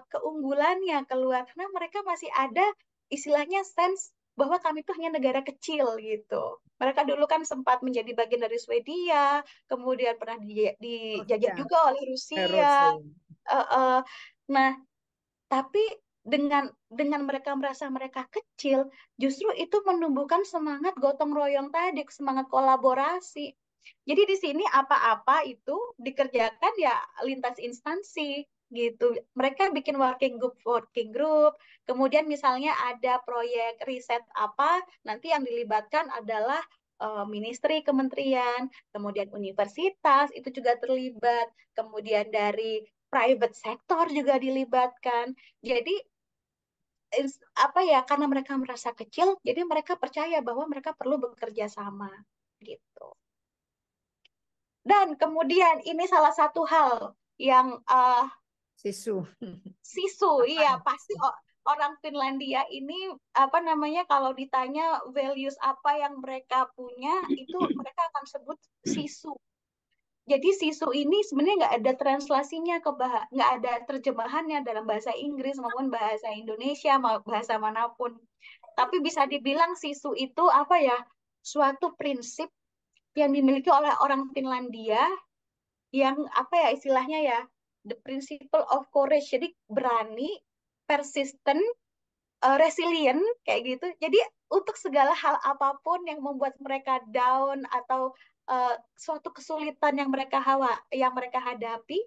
S1: keunggulannya keluar karena mereka masih ada istilahnya sense bahwa kami itu hanya negara kecil gitu. Mereka dulu kan sempat menjadi bagian dari Swedia, kemudian pernah dijajah
S2: Ya,
S1: juga oleh Rusia.
S2: Rusia.
S1: Uh, uh, nah, tapi dengan mereka merasa mereka kecil, justru itu menumbuhkan semangat gotong royong tadi, semangat kolaborasi. Jadi di sini apa-apa itu dikerjakan ya lintas instansi gitu. Mereka bikin working group, kemudian misalnya ada proyek riset apa, nanti yang dilibatkan adalah ministry, kementerian, kemudian universitas itu juga terlibat, kemudian dari private sector juga dilibatkan. Jadi apa ya, karena mereka merasa kecil, jadi mereka percaya bahwa mereka perlu bekerja sama gitu. Dan kemudian ini salah satu hal yang
S2: Sisu.
S1: sisu,
S2: Apa
S1: iya
S2: nih?
S1: pasti orang Finlandia ini apa namanya kalau ditanya values apa yang mereka punya itu mereka akan sebut sisu. Jadi sisu ini sebenarnya nggak ada translasinya nggak ada terjemahannya dalam bahasa Inggris maupun bahasa Indonesia bahasa manapun. Tapi bisa dibilang sisu itu apa ya? Suatu prinsip yang dimiliki oleh orang Finlandia yang apa ya istilahnya ya? The principle of courage. Jadi berani, persisten, resilient kayak gitu. Jadi untuk segala hal apapun yang membuat mereka down atau suatu kesulitan yang mereka hadapi,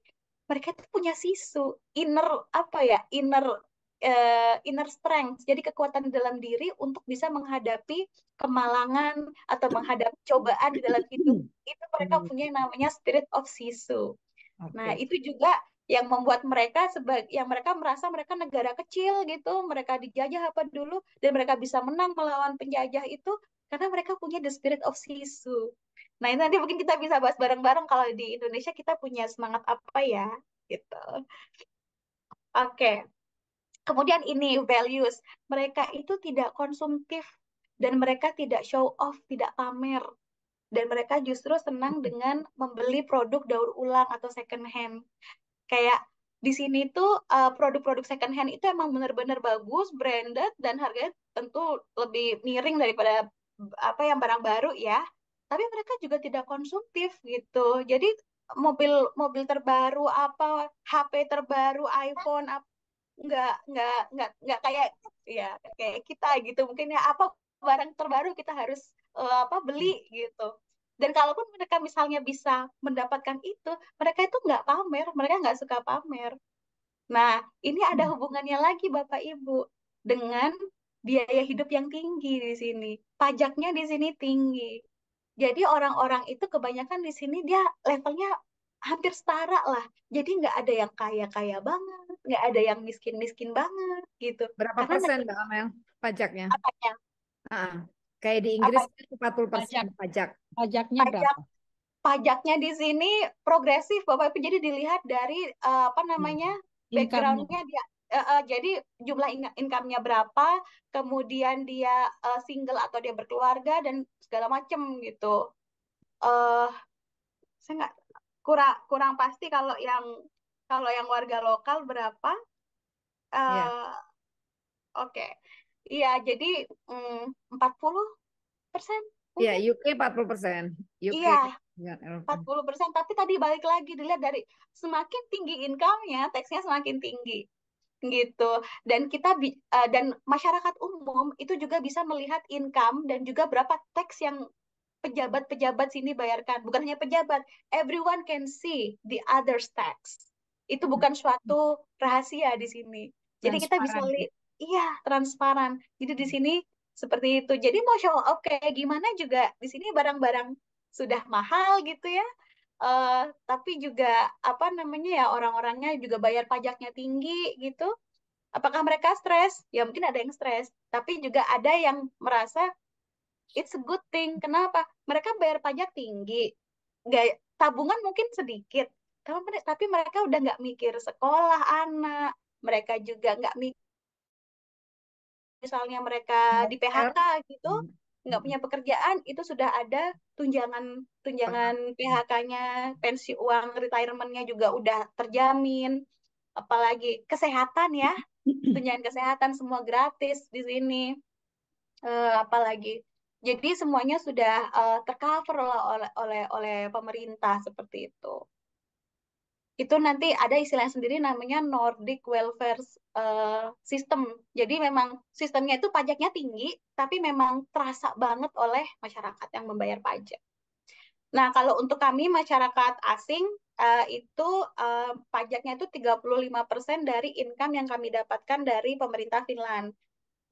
S1: mereka itu punya sisu, inner apa ya, inner strength. Jadi kekuatan di dalam diri untuk bisa menghadapi kemalangan atau menghadapi cobaan di dalam hidup. Itu mereka punya yang namanya spirit of sisu. Nah,
S2: Oke.
S1: itu juga yang membuat mereka yang mereka merasa mereka negara kecil gitu, mereka dijajah apa dulu dan mereka bisa menang melawan penjajah itu karena mereka punya the spirit of sisu. Nah, ini nanti mungkin kita bisa bahas bareng-bareng kalau di Indonesia kita punya semangat apa ya gitu. Oke. Kemudian ini values. Mereka itu tidak konsumtif dan mereka tidak show off, tidak pamer. Dan mereka justru senang dengan membeli produk daur ulang atau second hand. Kayak di sini tuh produk-produk second hand itu emang benar-benar bagus, branded dan harganya tentu lebih miring daripada apa yang barang baru ya. Tapi mereka juga tidak konsumtif gitu. Jadi mobil terbaru apa, HP terbaru, iPhone apa nggak kayak ya kayak kita gitu. Mungkin ya apa barang terbaru kita harus apa beli gitu. Dan kalaupun mereka misalnya bisa mendapatkan itu, mereka itu nggak pamer, mereka nggak suka pamer. Nah, ini ada hubungannya lagi Bapak Ibu dengan biaya hidup yang tinggi di sini. Pajaknya di sini tinggi. Jadi orang-orang itu kebanyakan di sini dia levelnya hampir setara lah. Jadi nggak ada yang kaya-kaya banget, nggak ada yang miskin-miskin banget gitu.
S2: Berapa
S1: Karena
S2: persen Mbak Amel pajaknya?
S1: negaranya
S2: Ah, kayak di Inggris
S1: apa
S2: kan 40%
S3: Pajak
S2: pajak.
S3: pajaknya
S1: pajak
S3: berapa?
S1: pajaknya di sini progresif Bapak Ibu. Jadi dilihat dari apa
S3: Hmm.
S1: namanya
S3: Income-nya.
S1: backgroundnya dia. Jadi jumlah income-nya berapa, kemudian dia single atau dia berkeluarga dan segala macem gitu. eh saya nggak kurang kurang pasti kalau yang warga lokal berapa.
S2: Ya,
S1: eh Oke, iya jadi 40%
S2: ya
S1: mungkin.
S2: UK 40%. UK
S1: Iya,
S2: dengan Eropa.
S1: 40%. Tapi tadi balik lagi dilihat dari semakin tinggi income-nya, tax-nya semakin tinggi gitu. Dan dan masyarakat umum itu juga bisa melihat income dan juga berapa tax yang pejabat-pejabat sini bayarkan. Bukan hanya pejabat, everyone can see the other's tax. Itu bukan suatu rahasia di sini. Jadi kita bisa
S2: Transparan.
S1: lihat, iya transparan. Jadi di sini seperti itu. Jadi mau show off kayak gimana juga di sini barang-barang sudah mahal gitu ya. Tapi juga apa namanya ya orang-orangnya juga bayar pajaknya tinggi gitu. Apakah mereka stres? Ya mungkin ada yang stres. Tapi juga ada yang merasa it's a good thing. Kenapa? Mereka bayar pajak tinggi, nggak tabungan mungkin sedikit, tapi mereka udah nggak mikir sekolah anak, mereka juga nggak mikir misalnya mereka di
S2: Healthcare.
S1: PHK gitu, nggak punya pekerjaan, itu sudah ada tunjangan tunjangan PHK-nya, pensi uang retirement-nya juga udah terjamin, apalagi kesehatan ya, tunjangan kesehatan semua gratis di sini. Apalagi. Jadi semuanya sudah tercover oleh pemerintah seperti itu. Itu nanti ada istilah sendiri namanya Nordic Welfare System. Jadi memang sistemnya itu pajaknya tinggi, tapi memang terasa banget oleh masyarakat yang membayar pajak. Nah, kalau untuk kami masyarakat asing itu pajaknya itu 35% dari income yang kami dapatkan dari pemerintah Finland.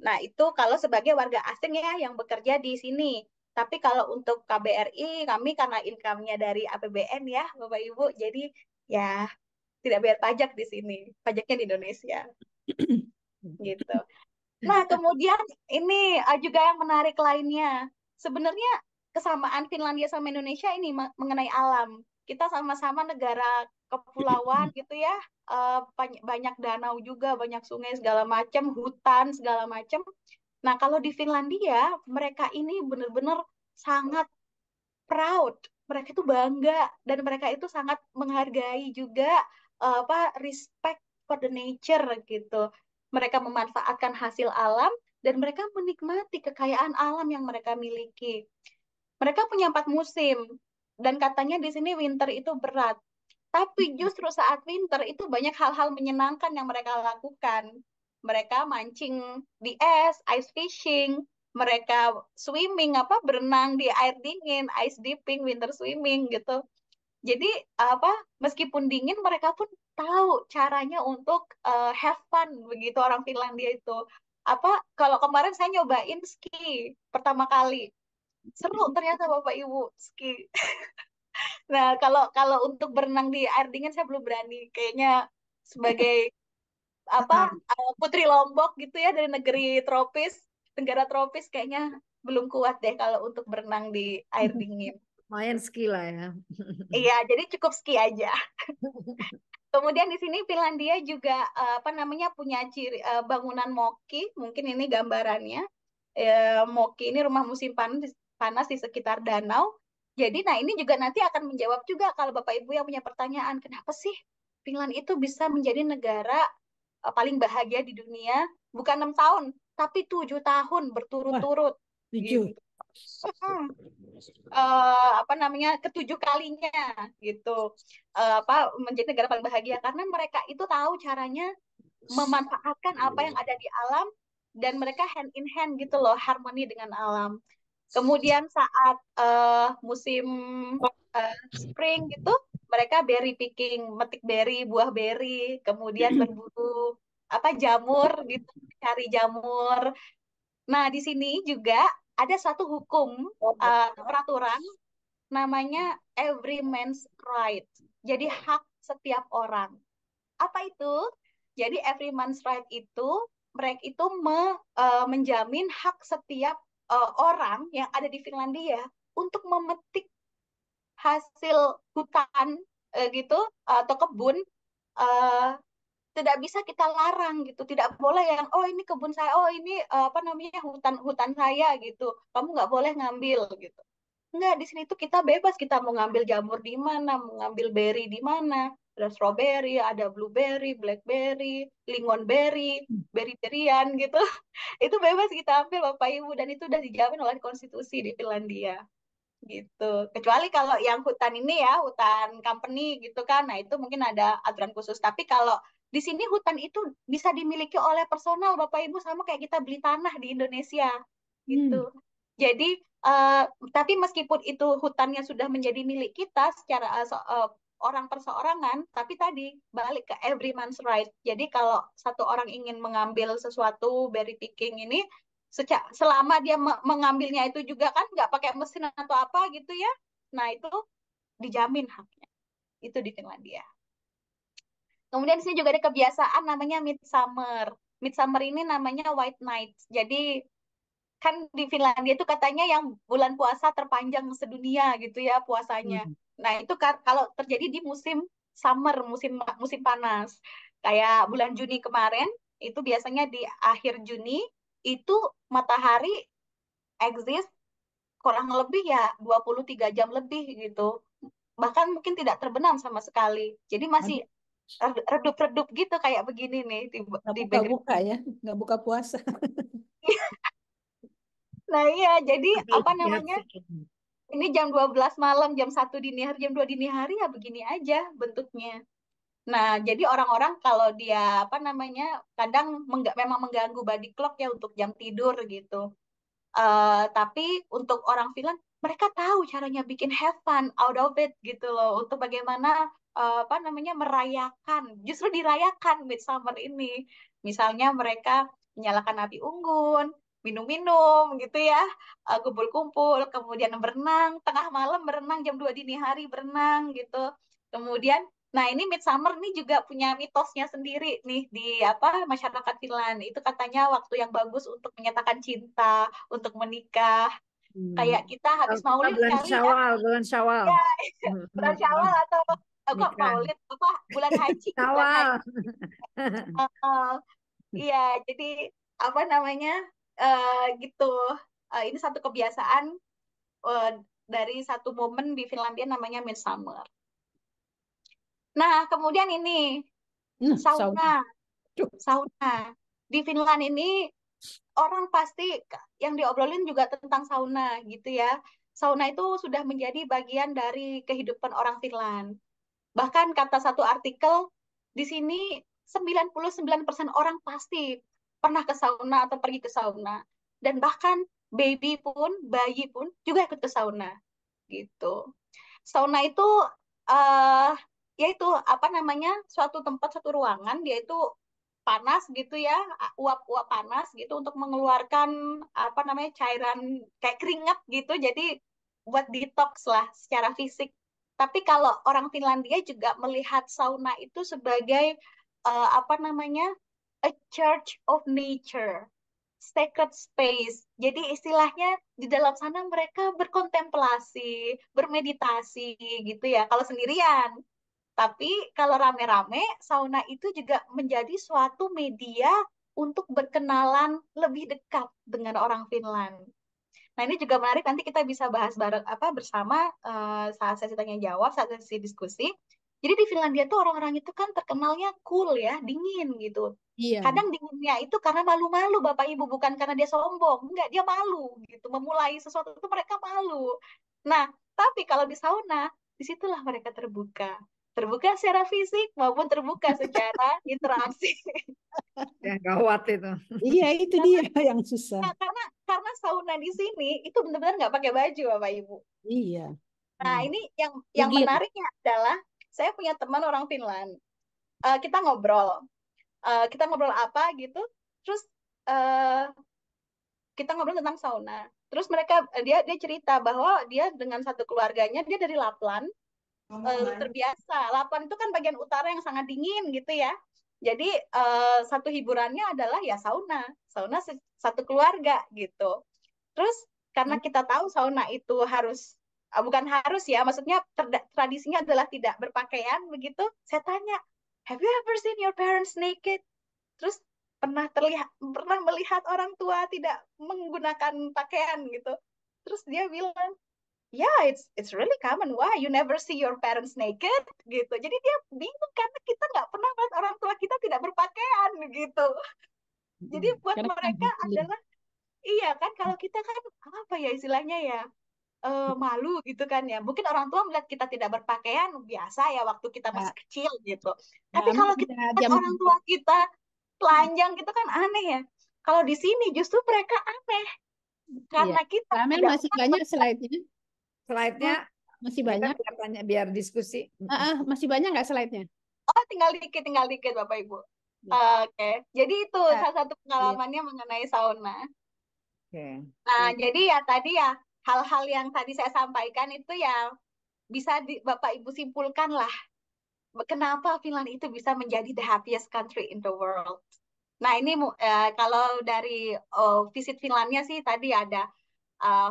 S1: Nah, itu kalau sebagai warga asing ya yang bekerja di sini. Tapi kalau untuk KBRI, kami karena income-nya dari APBN ya, Bapak Ibu, jadi ya tidak bayar pajak di sini. Pajaknya di Indonesia, gitu. Nah, kemudian ini juga yang menarik lainnya. Sebenarnya kesamaan Finlandia sama Indonesia ini mengenai alam. Kita sama-sama negara kepulauan gitu ya. Banyak danau juga, banyak sungai segala macam, hutan segala macam. Nah, kalau di Finlandia, mereka ini benar-benar sangat proud. Mereka itu bangga dan mereka itu sangat menghargai juga respect for the nature gitu. Mereka memanfaatkan hasil alam dan mereka menikmati kekayaan alam yang mereka miliki. Mereka punya 4 musim dan katanya di sini winter itu berat. Tapi justru saat winter itu banyak hal-hal menyenangkan yang mereka lakukan. Mereka mancing di es, ice fishing, mereka swimming berenang di air dingin, ice dipping, winter swimming gitu. Jadi meskipun dingin mereka pun tahu caranya untuk have fun begitu orang Finlandia itu. Kalau kemarin saya nyobain ski pertama kali. Seru ternyata Bapak Ibu ski. Nah, kalau kalau untuk berenang di air dingin saya belum berani. Kayaknya sebagai putri Lombok gitu ya dari negeri tropis, negara tropis kayaknya belum kuat deh kalau untuk berenang di air dingin.
S2: Lumayan skill lah ya.
S1: Iya, jadi cukup ski aja. Kemudian di sini Finlandia juga punya ciri bangunan Moki, mungkin ini gambarannya. Moki ini rumah musim panas di sekitar danau. Jadi, nah ini juga nanti akan menjawab juga kalau Bapak Ibu yang punya pertanyaan, kenapa sih Finland itu bisa menjadi negara paling bahagia di dunia? Bukan 6 tahun, tapi 7 tahun
S3: Wah,
S1: berturut-turut.
S3: 7.
S1: Gitu. Ketujuh kalinya gitu. Menjadi negara paling bahagia karena mereka itu tahu caranya memanfaatkan apa yang ada di alam dan mereka hand in hand gitu loh, harmoni dengan alam. Kemudian saat musim spring gitu, mereka berry picking, metik berry, buah berry, kemudian berburu jamur gitu, cari jamur. Nah, di sini juga ada satu hukum peraturan namanya every man's right. Jadi hak setiap orang. Apa itu? Jadi every man's right itu mereka itu menjamin hak setiap orang yang ada di Finlandia untuk memetik hasil hutan gitu atau kebun eh, tidak bisa kita larang gitu, tidak boleh yang oh ini kebun saya, oh ini hutan hutan saya gitu, kamu nggak boleh ngambil gitu. Enggak, di sini tuh kita bebas, kita mau ngambil jamur di mana, mau ngambil berry di mana. Ada strawberry, ada blueberry, blackberry, lingonberry, berry-berryan gitu. Itu bebas kita ambil Bapak Ibu dan itu udah dijamin oleh konstitusi di Finlandia gitu. Kecuali kalau yang hutan ini ya, hutan company gitu kan. Nah, itu mungkin ada aturan khusus. Tapi kalau di sini hutan itu bisa dimiliki oleh personal Bapak Ibu sama kayak kita beli tanah di Indonesia gitu. Jadi tapi meskipun itu hutannya sudah menjadi milik kita secara orang perseorangan, tapi tadi balik ke every man's right. Jadi kalau satu orang ingin mengambil sesuatu berry picking ini, selama dia mengambilnya itu juga kan nggak pakai mesin atau apa gitu ya, nah itu dijamin haknya. Itu di Finlandia. Kemudian di sini juga ada kebiasaan namanya midsummer. Midsummer ini namanya white night. Jadi kan di Finlandia itu katanya yang bulan puasa terpanjang sedunia gitu ya puasanya. Nah itu kalau terjadi di musim summer, musim musim panas. Kayak bulan Juni kemarin, itu biasanya di akhir Juni, itu matahari exist kurang lebih ya 23 jam lebih gitu. Bahkan mungkin tidak terbenam sama sekali. Jadi masih
S3: Aduh,
S1: redup-redup gitu kayak begini nih
S3: nggak
S1: di background.
S3: buka-buka ya, nggak buka puasa.
S1: Nah iya, jadi apa
S2: Lihat
S1: namanya?
S2: sih.
S1: Ini jam 12 malam, jam 1 dini hari, jam 2 dini hari ya begini aja bentuknya. Nah, jadi orang-orang kalau dia kadang memang mengganggu body clock ya untuk jam tidur gitu. Tapi untuk orang Finland, mereka tahu caranya bikin have fun out of it gitu loh. Untuk bagaimana merayakan, justru dirayakan Midsummer ini. Misalnya mereka menyalakan api unggun, minum-minum gitu ya, kumpul-kumpul, kemudian berenang, tengah malam berenang, jam 2 dini hari berenang gitu. Kemudian Nah, ini Midsummer nih juga punya mitosnya sendiri nih di masyarakat Finland. Itu katanya waktu yang bagus untuk menyatakan cinta, untuk menikah.
S2: Hmm.
S1: Kayak kita habis
S2: Kita
S1: Maulid
S2: bulan
S1: kali ya.
S2: Syawal, bulan Syawal.
S1: Ya,
S2: Hmm.
S1: bulan Syawal atau kok
S2: Nikah.
S1: Maulid bulan haji, bulan haji.
S2: Syawal.
S1: Uh, Iya, jadi apa namanya gitu. Ini satu kebiasaan uh, dari satu momen di Finlandia namanya Midsummer. Nah, kemudian ini
S3: sauna.
S1: sauna.
S3: Duh,
S1: Sauna. Di Finland ini orang pasti yang diobrolin juga tentang sauna gitu ya. Sauna itu sudah menjadi bagian dari kehidupan orang Finland. Bahkan kata satu artikel, di sini 99% orang pasti pernah ke sauna atau pergi ke sauna. Dan bahkan bayi pun juga ikut ke sauna gitu. Sauna itu uh, yaitu apa namanya suatu tempat, suatu ruangan, dia itu panas gitu ya, uap-uap panas gitu untuk mengeluarkan apa namanya cairan kayak keringat gitu. Jadi buat detox lah secara fisik. Tapi kalau orang Finlandia juga melihat sauna itu sebagai apa namanya a church of nature, sacred space. Jadi istilahnya di dalam sana mereka berkontemplasi, bermeditasi gitu ya. Kalau sendirian. Tapi kalau rame-rame, sauna itu juga menjadi suatu media untuk berkenalan lebih dekat dengan orang Finland. Nah, ini juga menarik, nanti kita bisa bahas bareng bersama saat sesi tanya jawab, saat sesi diskusi. Jadi di Finlandia tuh orang-orang itu kan terkenalnya cool ya, dingin gitu.
S3: iya.
S1: Kadang dinginnya itu karena malu-malu Bapak Ibu, bukan karena dia sombong. Enggak, dia malu gitu. Memulai sesuatu itu mereka malu. Nah, tapi kalau di sauna, disitulah mereka terbuka. Terbuka secara fisik maupun terbuka secara interaksi.
S2: Ya, gawat itu.
S3: Iya, itu dia yang susah.
S1: Nah, karena sauna di sini itu benar-benar nggak pakai baju, Bapak Ibu.
S3: Iya.
S1: Nah,
S3: Hmm.
S1: ini yang
S3: Legit.
S1: menariknya adalah saya punya teman orang Finland. Kita ngobrol, kita ngobrol apa gitu. Terus eh, kita ngobrol tentang sauna. Terus dia cerita bahwa dia dengan satu keluarganya dia dari Lapland, terbiasa. Lapland itu kan bagian utara yang sangat dingin gitu ya. Jadi satu hiburannya adalah ya sauna, sauna satu keluarga gitu. Terus karena kita tahu sauna itu bukan harus ya, maksudnya tradisinya adalah tidak berpakaian begitu. Saya tanya, have you ever seen your parents naked? Terus pernah melihat orang tua tidak menggunakan pakaian gitu. Terus dia bilang, yeah, it's really common. Why you never see your parents naked gitu. Jadi dia bingung karena kita nggak pernah melihat orang tua kita tidak berpakaian gitu. Jadi buat
S3: Karena kan
S1: mereka adalah iya kan, kalau kita kan apa ya istilahnya ya, malu gitu kan ya. Mungkin orang tua melihat kita tidak berpakaian biasa ya waktu kita
S3: Mbak,
S1: masih kecil gitu.
S3: Mbak
S1: Tapi
S3: Amel
S1: kalau kita
S3: udah
S1: lihat
S3: jam
S1: orang tua kita telanjang gitu kan aneh ya. Kalau di sini justru mereka aneh
S3: iya.
S1: karena kita
S3: Mbak Amel
S1: tidak
S3: masih
S1: pernah
S3: banyak slide-nya.
S2: Slide-nya
S3: Masih
S2: kita
S3: banyak.
S2: biar tanya, biar diskusi.
S3: Masih banyak nggak slide-nya?
S1: oh tinggal dikit Bapak Ibu.
S3: Ya.
S1: Oke, jadi itu
S3: Ya,
S1: salah satu
S3: lihat.
S1: pengalamannya mengenai sauna.
S2: Oke.
S1: Nah, jadi ya tadi ya hal-hal yang tadi saya sampaikan itu ya bisa Bapak Ibu simpulkan lah kenapa Finland itu bisa menjadi the happiest country in the world. Nah, ini kalau dari visit Finlandnya sih tadi ada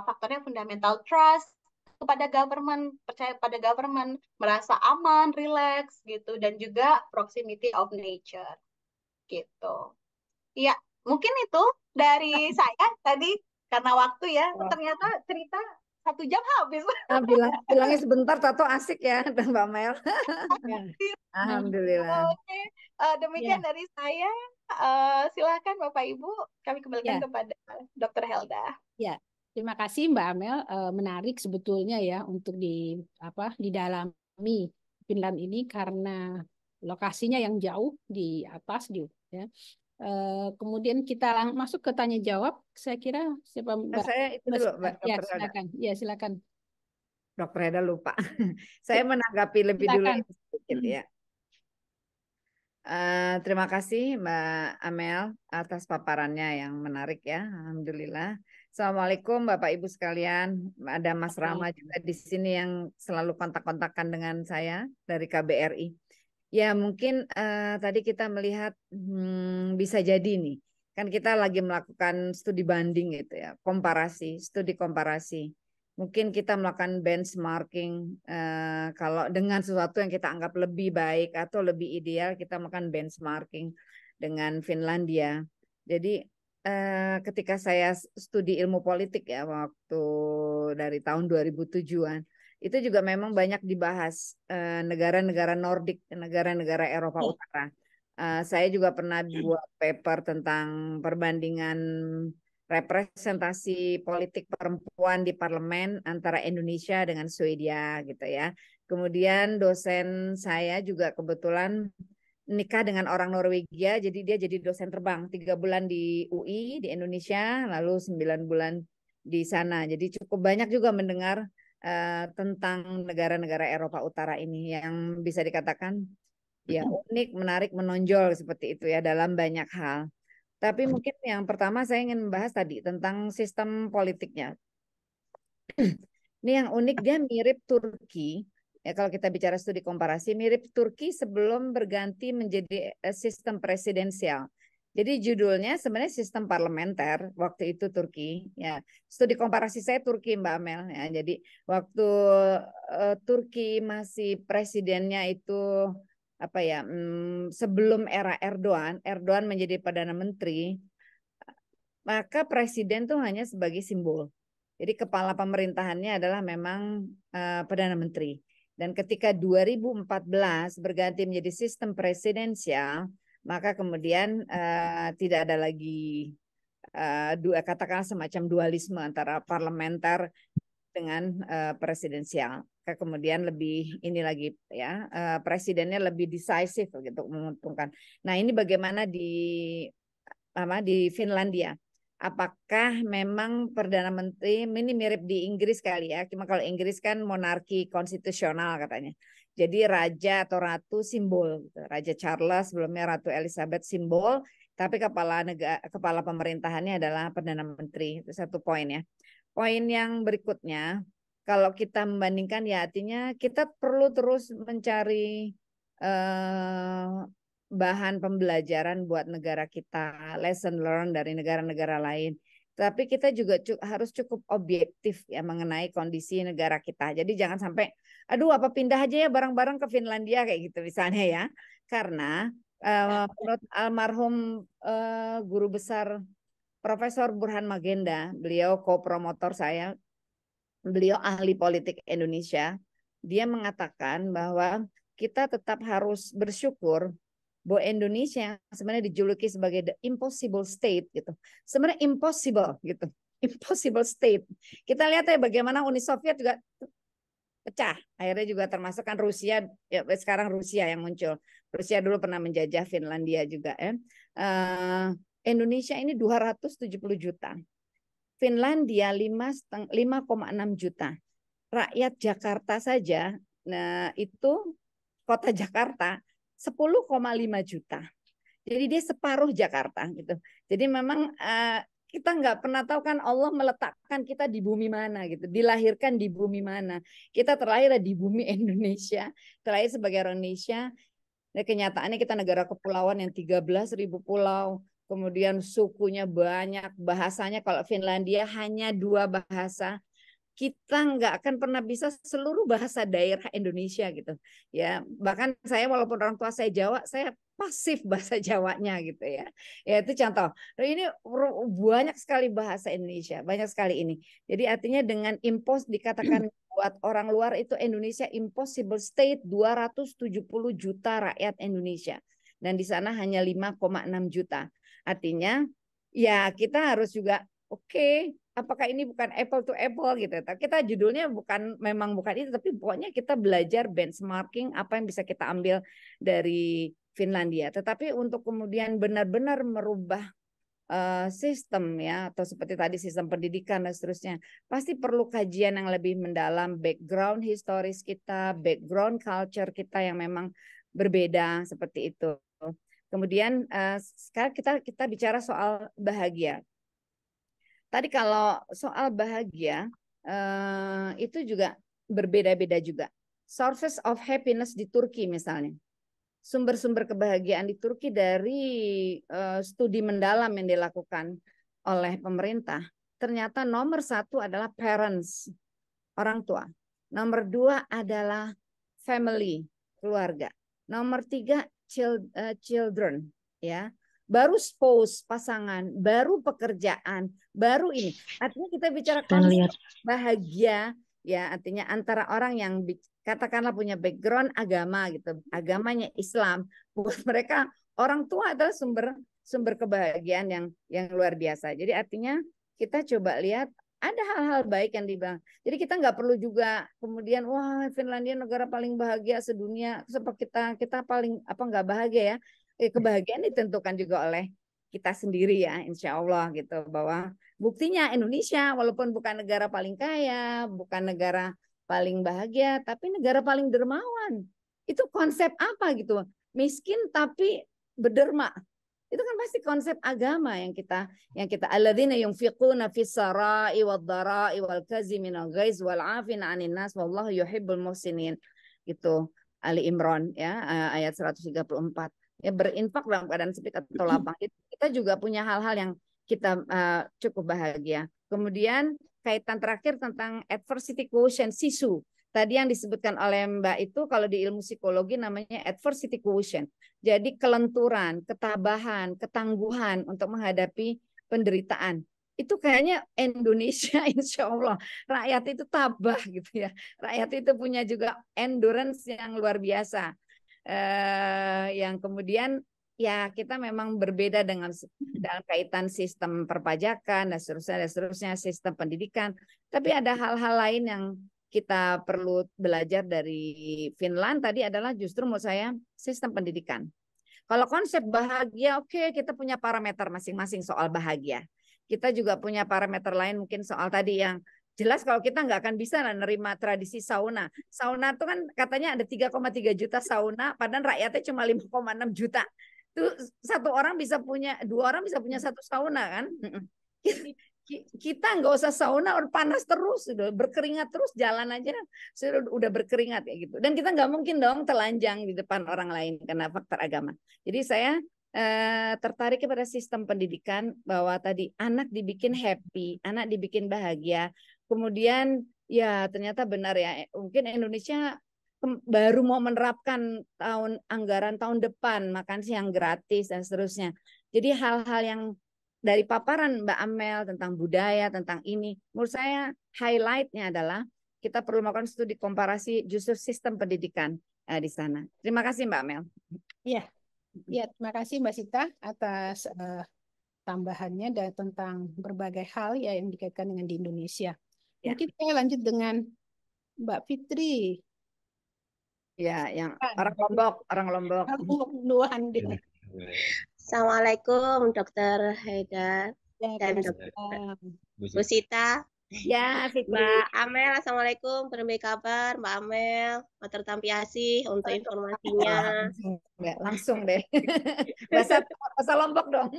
S1: faktornya fundamental trust kepada government, percaya pada government, merasa aman, relax gitu, dan juga proximity of nature gitu. Iya, mungkin itu dari saya tadi karena waktu ya,
S2: Wah.
S1: ternyata cerita 1 jam habis.
S2: Nah, bilangnya sebentar, tato asik ya, Mbak Mel.
S3: Ya.
S2: Alhamdulillah.
S1: Oke, demikian
S3: Ya.
S1: dari saya. Silakan Bapak Ibu, kami kembalikan
S3: Ya.
S1: kepada Dr. Helda.
S3: Ya. Terima kasih Mbak Amel. Menarik sebetulnya ya untuk didalami Finland ini karena lokasinya yang jauh di atas ya. Kemudian kita masuk ke tanya jawab. Saya kira siapa Mbak?
S2: Saya itu dulu, Mbak
S3: Ya,
S2: Dr. Helda.
S3: silakan. Ya, silakan.
S2: Dr. Helda lupa. Saya menanggapi lebih dulu
S3: Silakan.
S2: sedikit ya. Terima kasih Mbak Amel atas paparannya yang menarik ya. Alhamdulillah. Assalamualaikum Bapak Ibu sekalian. Ada Mas Rama juga di sini yang selalu kontak-kontakan dengan saya dari KBRI. Ya mungkin tadi kita melihat bisa jadi nih. Kan kita lagi melakukan studi banding gitu ya. Studi komparasi. Mungkin kita melakukan benchmarking kalau dengan sesuatu yang kita anggap lebih baik atau lebih ideal, kita melakukan benchmarking dengan Finlandia. Jadi ketika saya studi ilmu politik ya waktu dari tahun 2007-an, itu juga memang banyak dibahas negara-negara Nordik, negara-negara Eropa Utara. Saya juga pernah buat paper tentang perbandingan representasi politik perempuan di parlemen antara Indonesia dengan Swedia gitu ya. Kemudian dosen saya juga kebetulan nikah dengan orang Norwegia, jadi dia jadi dosen terbang 3 bulan di UI di Indonesia, lalu 9 bulan di sana. Jadi cukup banyak juga mendengar tentang negara-negara Eropa Utara ini yang bisa dikatakan ya unik, menarik, menonjol seperti itu ya dalam banyak hal. Tapi mungkin yang pertama saya ingin membahas tadi tentang sistem politiknya. Ini yang unik, dia mirip Turki. Ya, kalau kita bicara studi komparasi, mirip Turki sebelum berganti menjadi sistem presidensial. Jadi judulnya sebenarnya sistem parlementer waktu itu Turki. Ya, studi komparasi saya Turki Mbak Amel. Ya, jadi waktu Turki masih presidennya itu apa ya sebelum era Erdogan menjadi perdana menteri, maka presiden tuh hanya sebagai simbol. Jadi kepala pemerintahannya adalah memang perdana menteri. Dan ketika 2014 berganti menjadi sistem presidensial, maka kemudian tidak ada lagi katakanlah semacam dualisme antara parlementer dengan presidensial. Kemudian lebih ini lagi ya presidennya lebih decisive gitu menguntungkan. Nah ini bagaimana di Finlandia? Apakah memang perdana menteri ini mirip di Inggris kali ya? Cuma kalau Inggris kan monarki konstitusional katanya. Jadi raja atau ratu simbol, gitu. Raja Charles sebelumnya Ratu Elizabeth simbol, tapi kepala pemerintahannya adalah perdana menteri. Itu satu poin ya. Poin yang berikutnya, kalau kita membandingkan ya artinya kita perlu terus mencari bahan pembelajaran buat negara kita, lesson learn dari negara-negara lain. Tapi kita juga harus cukup objektif ya mengenai kondisi negara kita. Jadi jangan sampai, aduh apa pindah aja ya bareng-bareng ke Finlandia kayak gitu misalnya ya. Karena menurut almarhum guru besar Profesor Burhan Magenda, beliau co-promotor saya, beliau ahli politik Indonesia, dia mengatakan bahwa kita tetap harus bersyukur bahwa Indonesia sebenarnya dijuluki sebagai the impossible state gitu. Sebenarnya impossible gitu. Impossible state. Kita lihat ya bagaimana Uni Soviet juga pecah. Akhirnya juga termasuk kan Rusia, ya sekarang Rusia yang muncul. Rusia dulu pernah menjajah Finlandia juga ya. Indonesia ini 270 juta. Finlandia 5,6 juta. Rakyat Jakarta saja, nah itu kota Jakarta 10,5 juta. Jadi dia separuh Jakarta gitu. Jadi memang kita nggak pernah tahu kan Allah meletakkan kita di bumi mana gitu, dilahirkan di bumi mana. Kita terlahir di bumi Indonesia, terlahir sebagai orang Indonesia. Dan kenyataannya kita negara kepulauan yang 13.000 pulau. Kemudian sukunya banyak, bahasanya kalau Finlandia hanya 2 bahasa, kita nggak akan pernah bisa seluruh bahasa daerah Indonesia gitu ya. Bahkan saya walaupun orang tua saya Jawa, saya pasif bahasa Jawanya gitu ya. Ya itu contoh. Ini banyak sekali bahasa Indonesia, banyak sekali ini. Jadi artinya dengan dikatakan buat orang luar itu Indonesia impossible state, 270 juta rakyat Indonesia. Dan di sana hanya 5,6 juta. Artinya ya kita harus juga oke, apakah ini bukan apple to apple gitu. Kita judulnya memang bukan itu, tapi pokoknya kita belajar benchmarking apa yang bisa kita ambil dari Finlandia. Tetapi untuk kemudian benar-benar merubah sistem ya, atau seperti tadi sistem pendidikan dan seterusnya, pasti perlu kajian yang lebih mendalam, background historis kita, background culture kita yang memang berbeda seperti itu. Kemudian sekarang kita bicara soal bahagia. Tadi kalau soal bahagia itu juga berbeda-beda juga. Sources of happiness di Turki misalnya. Sumber-sumber kebahagiaan di Turki dari studi mendalam yang dilakukan oleh pemerintah. Ternyata nomor 1 adalah parents, orang tua. Nomor 2 adalah family, keluarga. Nomor 3 children, ya. Baru spouse, pasangan, baru pekerjaan, baru ini. Artinya kita bicara konsep bahagia, ya, artinya antara orang yang katakanlah punya background agama gitu, agamanya Islam, buat mereka orang tua adalah sumber kebahagiaan yang luar biasa. Jadi artinya kita coba lihat ada hal-hal baik yang dibilang. Jadi kita nggak perlu juga kemudian wah Finlandia negara paling bahagia sedunia, seperti kita paling apa nggak bahagia ya. Kebahagiaan ditentukan juga oleh kita sendiri ya, insya Allah gitu, bahwa buktinya Indonesia walaupun bukan negara paling kaya, bukan negara paling bahagia, tapi negara paling dermawan. Itu konsep apa gitu? Miskin tapi berderma. Itu kan pasti konsep agama yang kita alladzina yunfiquna fis sarai wad dharai wal kaziminal ghaiz wal 'afina 'anil nas wallahu yuhibbul muhsinin. Gitu. Ali Imran ya ayat 134. Ya, berinfak dalam keadaan sempit atau lapang. Kita juga punya hal-hal yang kita cukup bahagia. Kemudian kaitan terakhir tentang adversity quotient, SISU. Tadi yang disebutkan oleh Mbak itu kalau di ilmu psikologi namanya adversity quotient. Jadi kelenturan, ketabahan, ketangguhan untuk menghadapi penderitaan. Itu kayaknya Indonesia insya Allah rakyat itu tabah gitu ya. Rakyat itu punya juga endurance yang luar biasa. Yang kemudian ya kita memang berbeda dengan dalam kaitan sistem perpajakan dan seterusnya sistem pendidikan. Tapi ada hal-hal lain yang kita perlu belajar dari Finland tadi adalah justru menurut saya sistem pendidikan. Kalau konsep bahagia, oke, kita punya parameter masing-masing soal bahagia. Kita juga punya parameter lain mungkin soal tadi yang jelas kalau kita nggak akan bisa nerima tradisi sauna. Sauna itu kan katanya ada 3,3 juta sauna, padahal rakyatnya cuma 5,6 juta. Itu dua orang bisa punya satu sauna kan? Kita nggak usah sauna, panas terus, berkeringat terus, jalan aja sudah udah berkeringat ya gitu. Dan kita nggak mungkin dong telanjang di depan orang lain karena faktor agama. Jadi saya tertarik kepada sistem pendidikan bahwa tadi anak dibikin happy, anak dibikin bahagia. Kemudian ya ternyata benar ya, mungkin Indonesia baru mau menerapkan anggaran tahun depan makan siang gratis dan seterusnya. Jadi hal-hal yang dari paparan Mbak Amel tentang budaya, tentang ini, menurut saya highlight-nya adalah kita perlu melakukan studi komparasi justru sistem pendidikan di sana. Terima kasih Mbak Amel.
S3: Iya, ya, terima kasih Mbak Sita atas tambahannya dan tentang berbagai hal ya yang dikaitkan dengan di Indonesia.
S2: Ya.
S3: Mungkin saya lanjut dengan Mbak Fitri.
S2: Ya, yang orang Lombok.
S3: Duluan deh.
S4: Assalamualaikum Dokter Haidar dan Dokter Bu Sita.
S2: Ya, Fitri.
S4: Mbak Amel, Assalamualaikum. Berbagai kabar Mbak Amel. Matur tampiasi untuk informasinya.
S2: Langsung deh. Bahasa Lombok dong.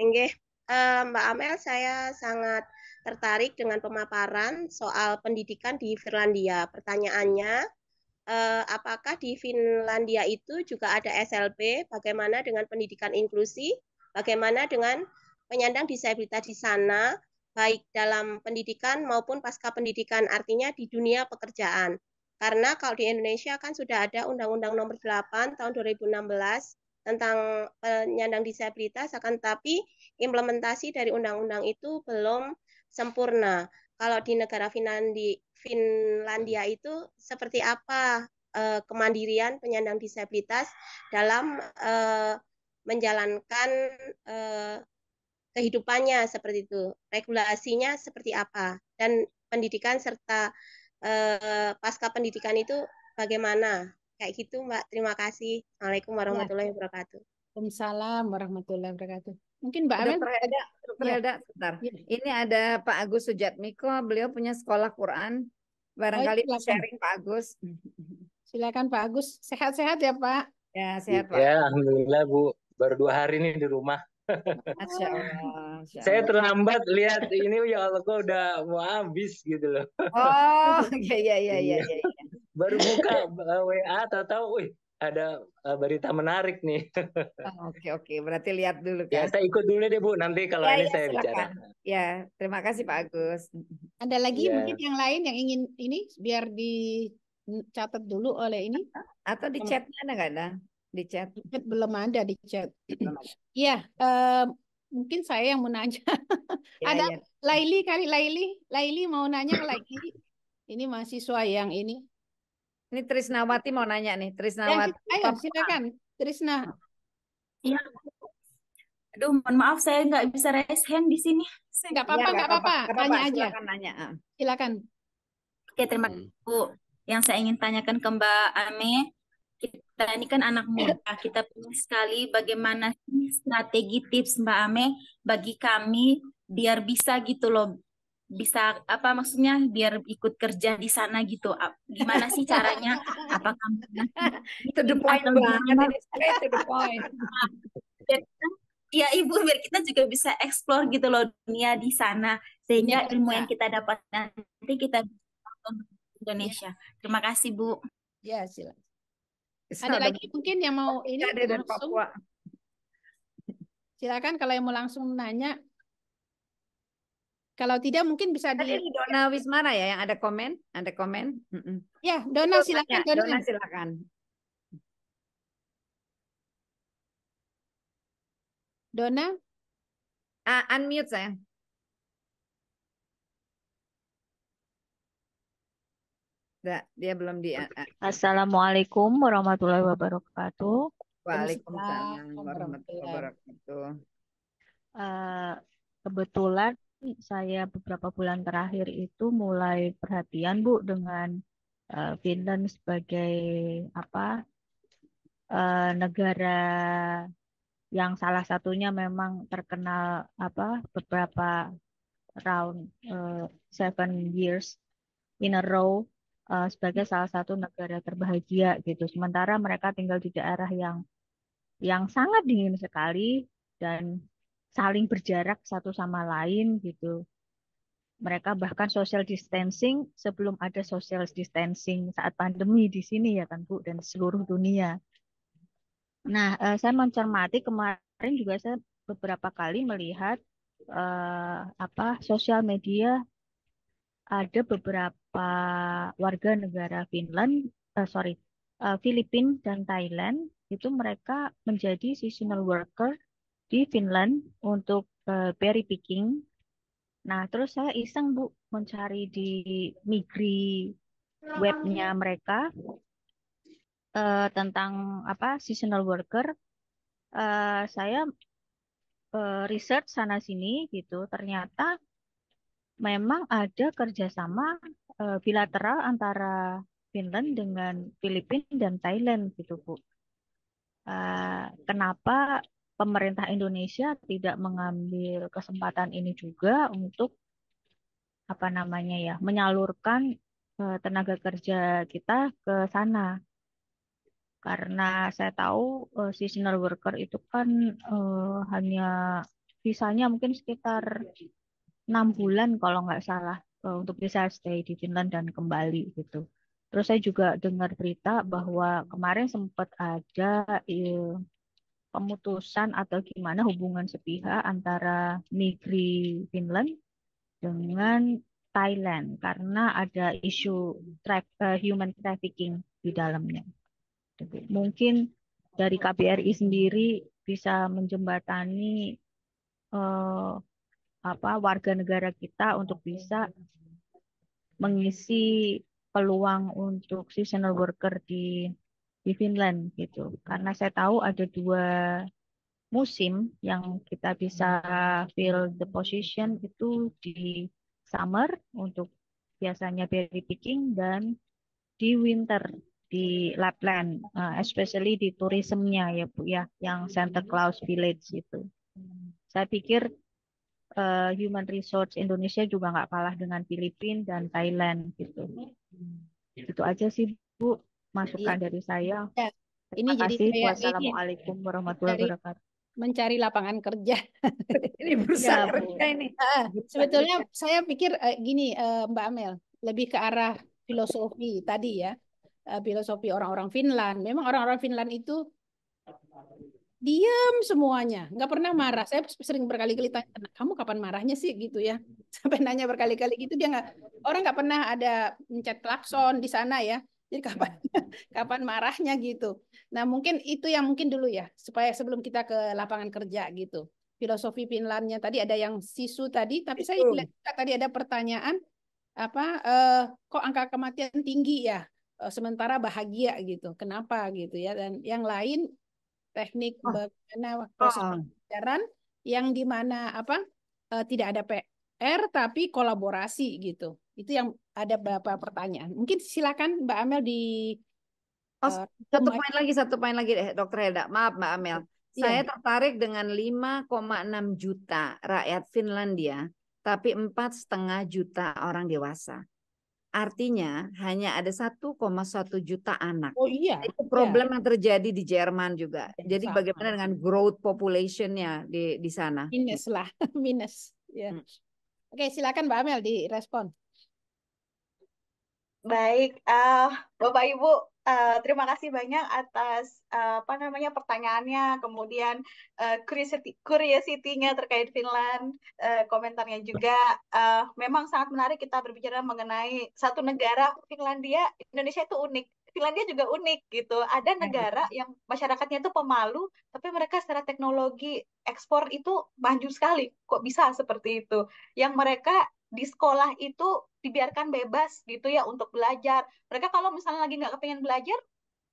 S4: Enggih. Mbak Amel, saya sangat tertarik dengan pemaparan soal pendidikan di Finlandia. Pertanyaannya, apakah di Finlandia itu juga ada SLB? Bagaimana dengan pendidikan inklusi? Bagaimana dengan penyandang disabilitas di sana, baik dalam pendidikan maupun pasca pendidikan, artinya di dunia pekerjaan? Karena kalau di Indonesia kan sudah ada Undang-Undang Nomor 8 tahun 2016 tentang penyandang disabilitas, akan tetapi implementasi dari undang-undang itu belum sempurna. Kalau di negara Finlandia itu seperti apa kemandirian penyandang disabilitas dalam menjalankan kehidupannya seperti itu, regulasinya seperti apa, dan pendidikan serta pasca pendidikan itu bagaimana? Kayak gitu Mbak, terima kasih. Assalamualaikum warahmatullahi wabarakatuh.
S3: Waalaikumsalam warahmatullahi wabarakatuh. Mungkin Mbak Amel.
S2: Dokter Helda, sebentar. Ya. Ini ada Pak Agus Sujatmiko, beliau punya sekolah Quran. Barangkali sharing Pak Agus.
S3: Silakan Pak Agus. Sehat-sehat ya Pak.
S2: Ya, sehat Pak.
S5: Ya, alhamdulillah Bu. Baru 2 hari nih di rumah.
S2: Masya Allah, Masya
S5: Saya
S2: Allah.
S5: terlambat lihat ini, ya Allah, kok udah mau habis gitu loh.
S2: Oh, ya, ya, ya, ya,
S5: Iya.
S2: ya.
S5: Baru buka WA, tahu-tahu, wih, ada berita menarik nih.
S2: Oh, oke. Berarti lihat dulu
S5: Ya,
S2: kan.
S5: saya ikut dulu deh Bu. Nanti kalau
S2: Ya,
S5: ini
S2: ya,
S5: saya bicara.
S2: silakan. Ya, terima kasih Pak Agus.
S3: Ada lagi
S5: Ya.
S3: mungkin yang lain yang ingin ini biar dicatat dulu oleh ini.
S2: Atau di chatnya ada nggak ada? Di chat.
S3: Di chat belum ada di chat.
S2: Belum ada.
S3: Iya, mungkin saya yang mau nanya.
S2: Ya,
S3: Ada
S2: ya.
S3: Laili kali Laili mau nanya Laili. Ini mahasiswa yang ini.
S2: Ini Trisnawati mau nanya nih.
S3: Ya,
S2: Trisnawati.
S3: ayo silakan Trisna.
S6: Iya. Aduh, mohon maaf saya nggak bisa raise hand di sini.
S3: Nggak
S2: Ya,
S3: apa-apa, nggak apa-apa.
S2: Nggak
S3: Tanya aja.
S2: Silakan nanya.
S3: Silakan.
S6: Oke, terima kasih Bu. Yang saya ingin tanyakan ke Mbak Ame, kita ini kan anak muda, kita pengen sekali bagaimana sih strategi tips Mbak Ame bagi kami biar bisa gitu loh, bisa apa maksudnya biar ikut kerja di sana gitu. Gimana sih caranya? Apakah
S2: To the point
S6: atau
S2: banget
S6: gimana?
S2: ini, straight to the point.
S6: Ya Ibu, biar kita juga bisa explore gitu loh dunia di sana, sehingga
S3: Dunia
S6: ilmu
S3: kerja.
S6: yang kita dapat nanti kita bisa untuk Indonesia. Terima kasih Bu.
S3: Ya, silakan.
S2: It's
S3: Ada
S2: not
S3: lagi mungkin yang mau ini
S2: ada dari
S3: langsung.
S2: Papua.
S3: Silakan kalau yang mau langsung nanya. Kalau tidak mungkin bisa
S2: Tadi
S3: di
S2: Dona Wismana ya yang ada komen,
S3: Ya, Dona
S2: Itu
S3: silakan
S2: tanya,
S3: Dona.
S2: Dona silakan.
S3: Dona,
S2: Unmute saya. Dia belum di.
S7: Assalamualaikum warahmatullahi wabarakatuh.
S2: Waalaikumsalam warahmatullahi wabarakatuh.
S7: Kebetulan saya beberapa bulan terakhir itu mulai perhatian Bu dengan Finland sebagai negara yang salah satunya memang terkenal beberapa round 7 years in a row sebagai salah satu negara terbahagia gitu. Sementara mereka tinggal di daerah yang sangat dingin sekali dan saling berjarak satu sama lain gitu. Mereka bahkan social distancing sebelum ada social distancing saat pandemi di sini ya kan Bu, dan seluruh dunia. Nah, saya mencermati kemarin juga saya beberapa kali melihat sosial media, ada beberapa warga negara Filipina dan Thailand itu mereka menjadi seasonal worker di Finland untuk berry picking. Nah, terus saya iseng Bu mencari di Migri webnya mereka tentang seasonal worker. Saya research sana sini gitu. Ternyata memang ada kerjasama bilateral antara Finland dengan Filipina dan Thailand gitu Bu. Kenapa pemerintah Indonesia tidak mengambil kesempatan ini juga untuk menyalurkan tenaga kerja kita ke sana? Karena saya tahu seasonal worker itu kan hanya visanya mungkin sekitar 6 bulan kalau nggak salah untuk bisa stay di Finland dan kembali gitu. Terus saya juga dengar berita bahwa kemarin sempat ada pemutusan atau gimana hubungan sepihak antara Migri Finland dengan Thailand karena ada isu human trafficking di dalamnya. Mungkin dari KBRI sendiri bisa menjembatani warga negara kita untuk bisa mengisi peluang untuk seasonal worker di Finland gitu. Karena saya tahu ada 2 musim yang kita bisa fill the position itu di summer untuk biasanya berry picking dan di winter di Lapland, especially di tourismnya ya Bu ya, yang Santa Claus Village itu. Saya pikir human resource Indonesia juga nggak kalah dengan Filipina dan Thailand gitu. Itu aja sih Bu. masukan
S3: Iya.
S7: dari saya.
S3: Ya. Ini
S7: Terima
S3: jadi
S7: kasih.
S3: kayak ini
S7: Wassalamualaikum warahmatullahi
S3: dari
S7: wabarakatuh.
S3: mencari lapangan kerja.
S2: Ini bursa
S7: Ya, Bu.
S2: kerja ini. Bursa
S3: Sebetulnya
S2: kerja.
S3: saya pikir gini, Mbak Amel, lebih ke arah filosofi tadi ya. Filosofi orang-orang Finland. Memang orang-orang Finland itu diam semuanya, nggak pernah marah. Saya sering berkali-kali tanya, kamu kapan marahnya sih gitu ya? Sampai nanya berkali-kali gitu, dia nggak, orang nggak pernah ada mencet klakson di sana ya. Jadi kapan kapan marahnya gitu. Nah mungkin itu yang mungkin dulu ya, supaya sebelum kita ke lapangan kerja gitu. Filosofi Finlandnya tadi ada yang sisu tadi, tapi saya
S2: Itu.
S3: lihat tadi ada pertanyaan apa? Kok angka kematian tinggi ya? Sementara bahagia gitu. Kenapa gitu ya? Dan yang lain teknik
S2: Oh,
S3: bagaimana proses
S2: oh.
S3: pembelajaran yang di mana apa tidak ada PR tapi kolaborasi gitu. Itu yang ada beberapa pertanyaan. Mungkin silakan Mbak Amel di
S2: Oh,
S3: eh,
S2: satu poin lagi deh, Dokter Heda. Maaf, Mbak Amel. Saya
S3: Iya.
S2: tertarik dengan 5,6 juta rakyat Finlandia, tapi 4,5 juta orang dewasa. Artinya hanya ada 1,1 juta anak.
S3: Oh iya.
S2: Itu
S3: Iya.
S2: problem yang terjadi di Jerman juga. Jadi
S3: Sama.
S2: bagaimana dengan growth population-nya di sana?
S3: Minus lah, minus. Ya. Oke, silakan Mbak Amel direspon.
S1: Baik, Bapak Ibu, terima kasih banyak atas apa namanya pertanyaannya, kemudian curiosity-nya terkait Finland, komentarnya juga. Memang sangat menarik kita berbicara mengenai satu negara, Finlandia, Indonesia itu unik. Finlandia juga unik gitu. Ada negara yang masyarakatnya itu pemalu, tapi mereka secara teknologi ekspor itu maju sekali. Kok bisa seperti itu? Yang mereka di sekolah itu dibiarkan bebas gitu ya untuk belajar. Mereka kalau misalnya lagi nggak kepengen belajar,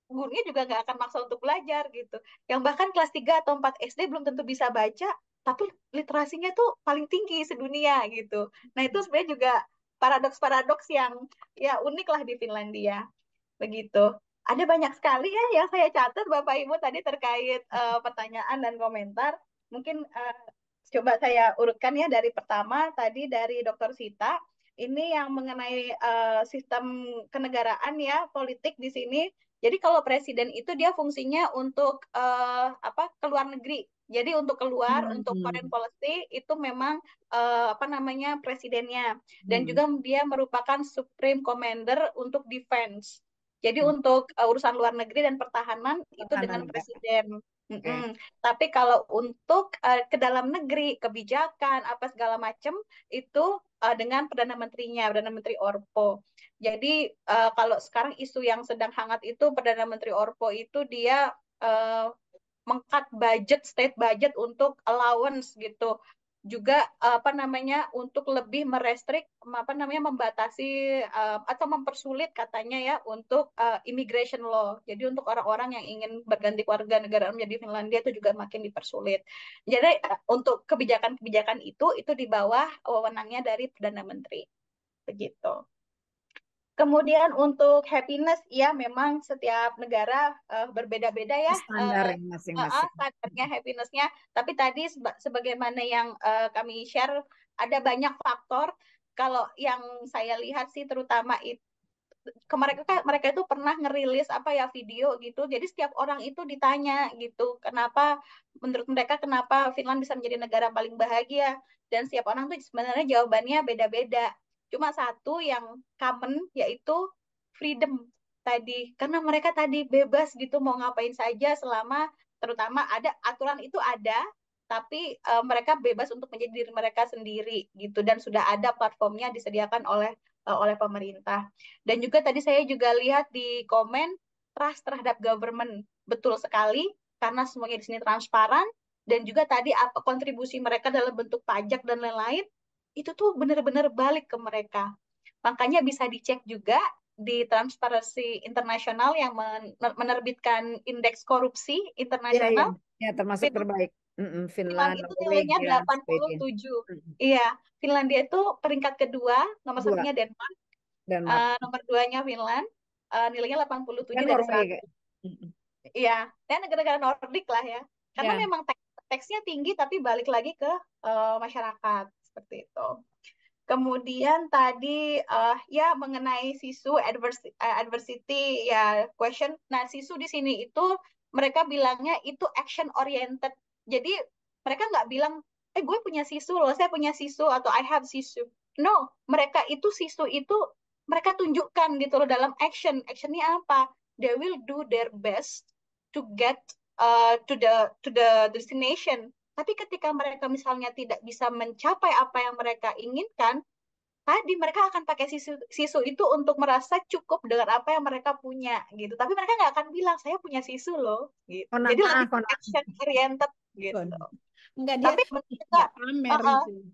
S1: gurunya juga nggak akan maksa untuk belajar gitu. Yang bahkan kelas 3 atau 4 SD belum tentu bisa baca, tapi literasinya tuh paling tinggi sedunia gitu. Nah itu sebenarnya juga paradoks-paradoks yang ya unik lah di Finlandia. Begitu. Ada banyak sekali ya yang saya catat Bapak Ibu tadi terkait pertanyaan dan komentar. Mungkin coba saya urutkan ya dari pertama tadi dari Dr. Sita. Ini yang mengenai sistem kenegaraan ya, politik di sini. Jadi kalau presiden itu dia fungsinya untuk apa ke luar negeri. Jadi untuk keluar, untuk foreign policy itu memang apa namanya presidennya. Dan juga dia merupakan supreme commander untuk defense. Jadi untuk urusan luar negeri dan pertahanan itu dengan presiden. Tapi kalau untuk ke dalam negeri, kebijakan apa segala macam itu dengan Perdana Menterinya, Perdana Menteri Orpo. Jadi kalau sekarang isu yang sedang hangat itu Perdana Menteri Orpo itu dia mengkat budget, state budget untuk allowance gitu. Juga apa namanya untuk lebih merestrik apa namanya membatasi atau mempersulit katanya ya untuk immigration law. Jadi untuk orang-orang yang ingin berganti warga negara menjadi Finlandia itu juga makin dipersulit. Jadi untuk kebijakan-kebijakan itu di bawah wewenangnya dari Perdana Menteri. Begitu. Kemudian untuk happiness, ya memang setiap negara berbeda-beda ya
S2: standar masing-masing.
S1: standarnya happiness-nya. Tapi tadi sebagaimana yang kami share, ada banyak faktor. Kalau yang saya lihat sih terutama itu mereka itu pernah ngerilis apa ya video gitu. Jadi setiap orang itu ditanya gitu, kenapa menurut mereka kenapa Finland bisa menjadi negara paling bahagia, dan setiap orang tuh sebenarnya jawabannya beda-beda. Cuma satu yang common yaitu freedom tadi. Karena mereka tadi bebas gitu mau ngapain saja selama terutama ada aturan itu ada, tapi mereka bebas untuk menjadi diri mereka sendiri gitu, dan sudah ada platformnya disediakan oleh pemerintah. Dan juga tadi saya juga lihat di komen trust terhadap government, betul sekali karena semuanya di sini transparan, dan juga tadi apa kontribusi mereka dalam bentuk pajak dan lain-lain itu tuh benar-benar balik ke mereka. Makanya bisa dicek juga di Transparency International yang menerbitkan indeks korupsi internasional.
S2: Ya, termasuk terbaik.
S1: Finland
S2: Finland,
S1: itu nilainya
S2: Norwegia,
S1: 87. Iya, Finlandia itu peringkat kedua, nomor satunya Denmark, nomor duanya Finland, nilainya 87 dari 100. Iya, dan negara-negara Nordik lah ya. Karena memang teksnya tinggi tapi balik lagi ke masyarakat seperti itu. Kemudian tadi ya mengenai SISU adversity ya question. Nah, SISU di sini itu mereka bilangnya itu action oriented. Jadi mereka nggak bilang gue punya SISU loh, saya punya SISU atau I have SISU. No, mereka itu SISU itu mereka tunjukkan gitu loh dalam action. Actionnya apa? They will do their best to get to the destination. Tapi ketika mereka misalnya tidak bisa mencapai apa yang mereka inginkan, tadi mereka akan pakai sisu itu untuk merasa cukup dengan apa yang mereka punya gitu. Tapi mereka nggak akan bilang saya punya sisu loh gitu. Jadi lebih action oriented gitu.
S3: Enggak, dia
S1: Tapi juga
S3: pamer itu.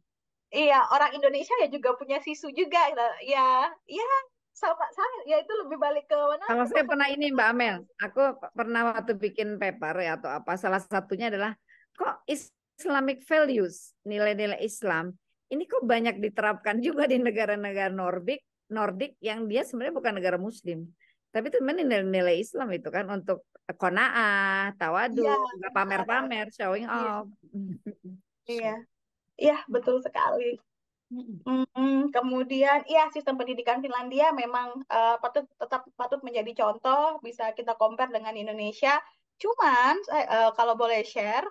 S1: iya, orang Indonesia ya juga punya sisu juga. Ya, ya sama ya itu lebih balik ke mana?
S2: Kalau saya pernah ini Mbak Amel, aku pernah waktu bikin paper ya atau apa, salah satunya adalah kok Islamic values, nilai-nilai Islam, ini kok banyak diterapkan juga di negara-negara Nordik yang dia sebenarnya bukan negara Muslim, tapi itu memang nilai-nilai Islam itu kan untuk qanaah, tawadu, nggak pamer-pamer, showing off.
S1: Iya, iya betul sekali. Kemudian, ya sistem pendidikan Finlandia memang patut menjadi contoh, bisa kita compare dengan Indonesia. Cuman kalau boleh share,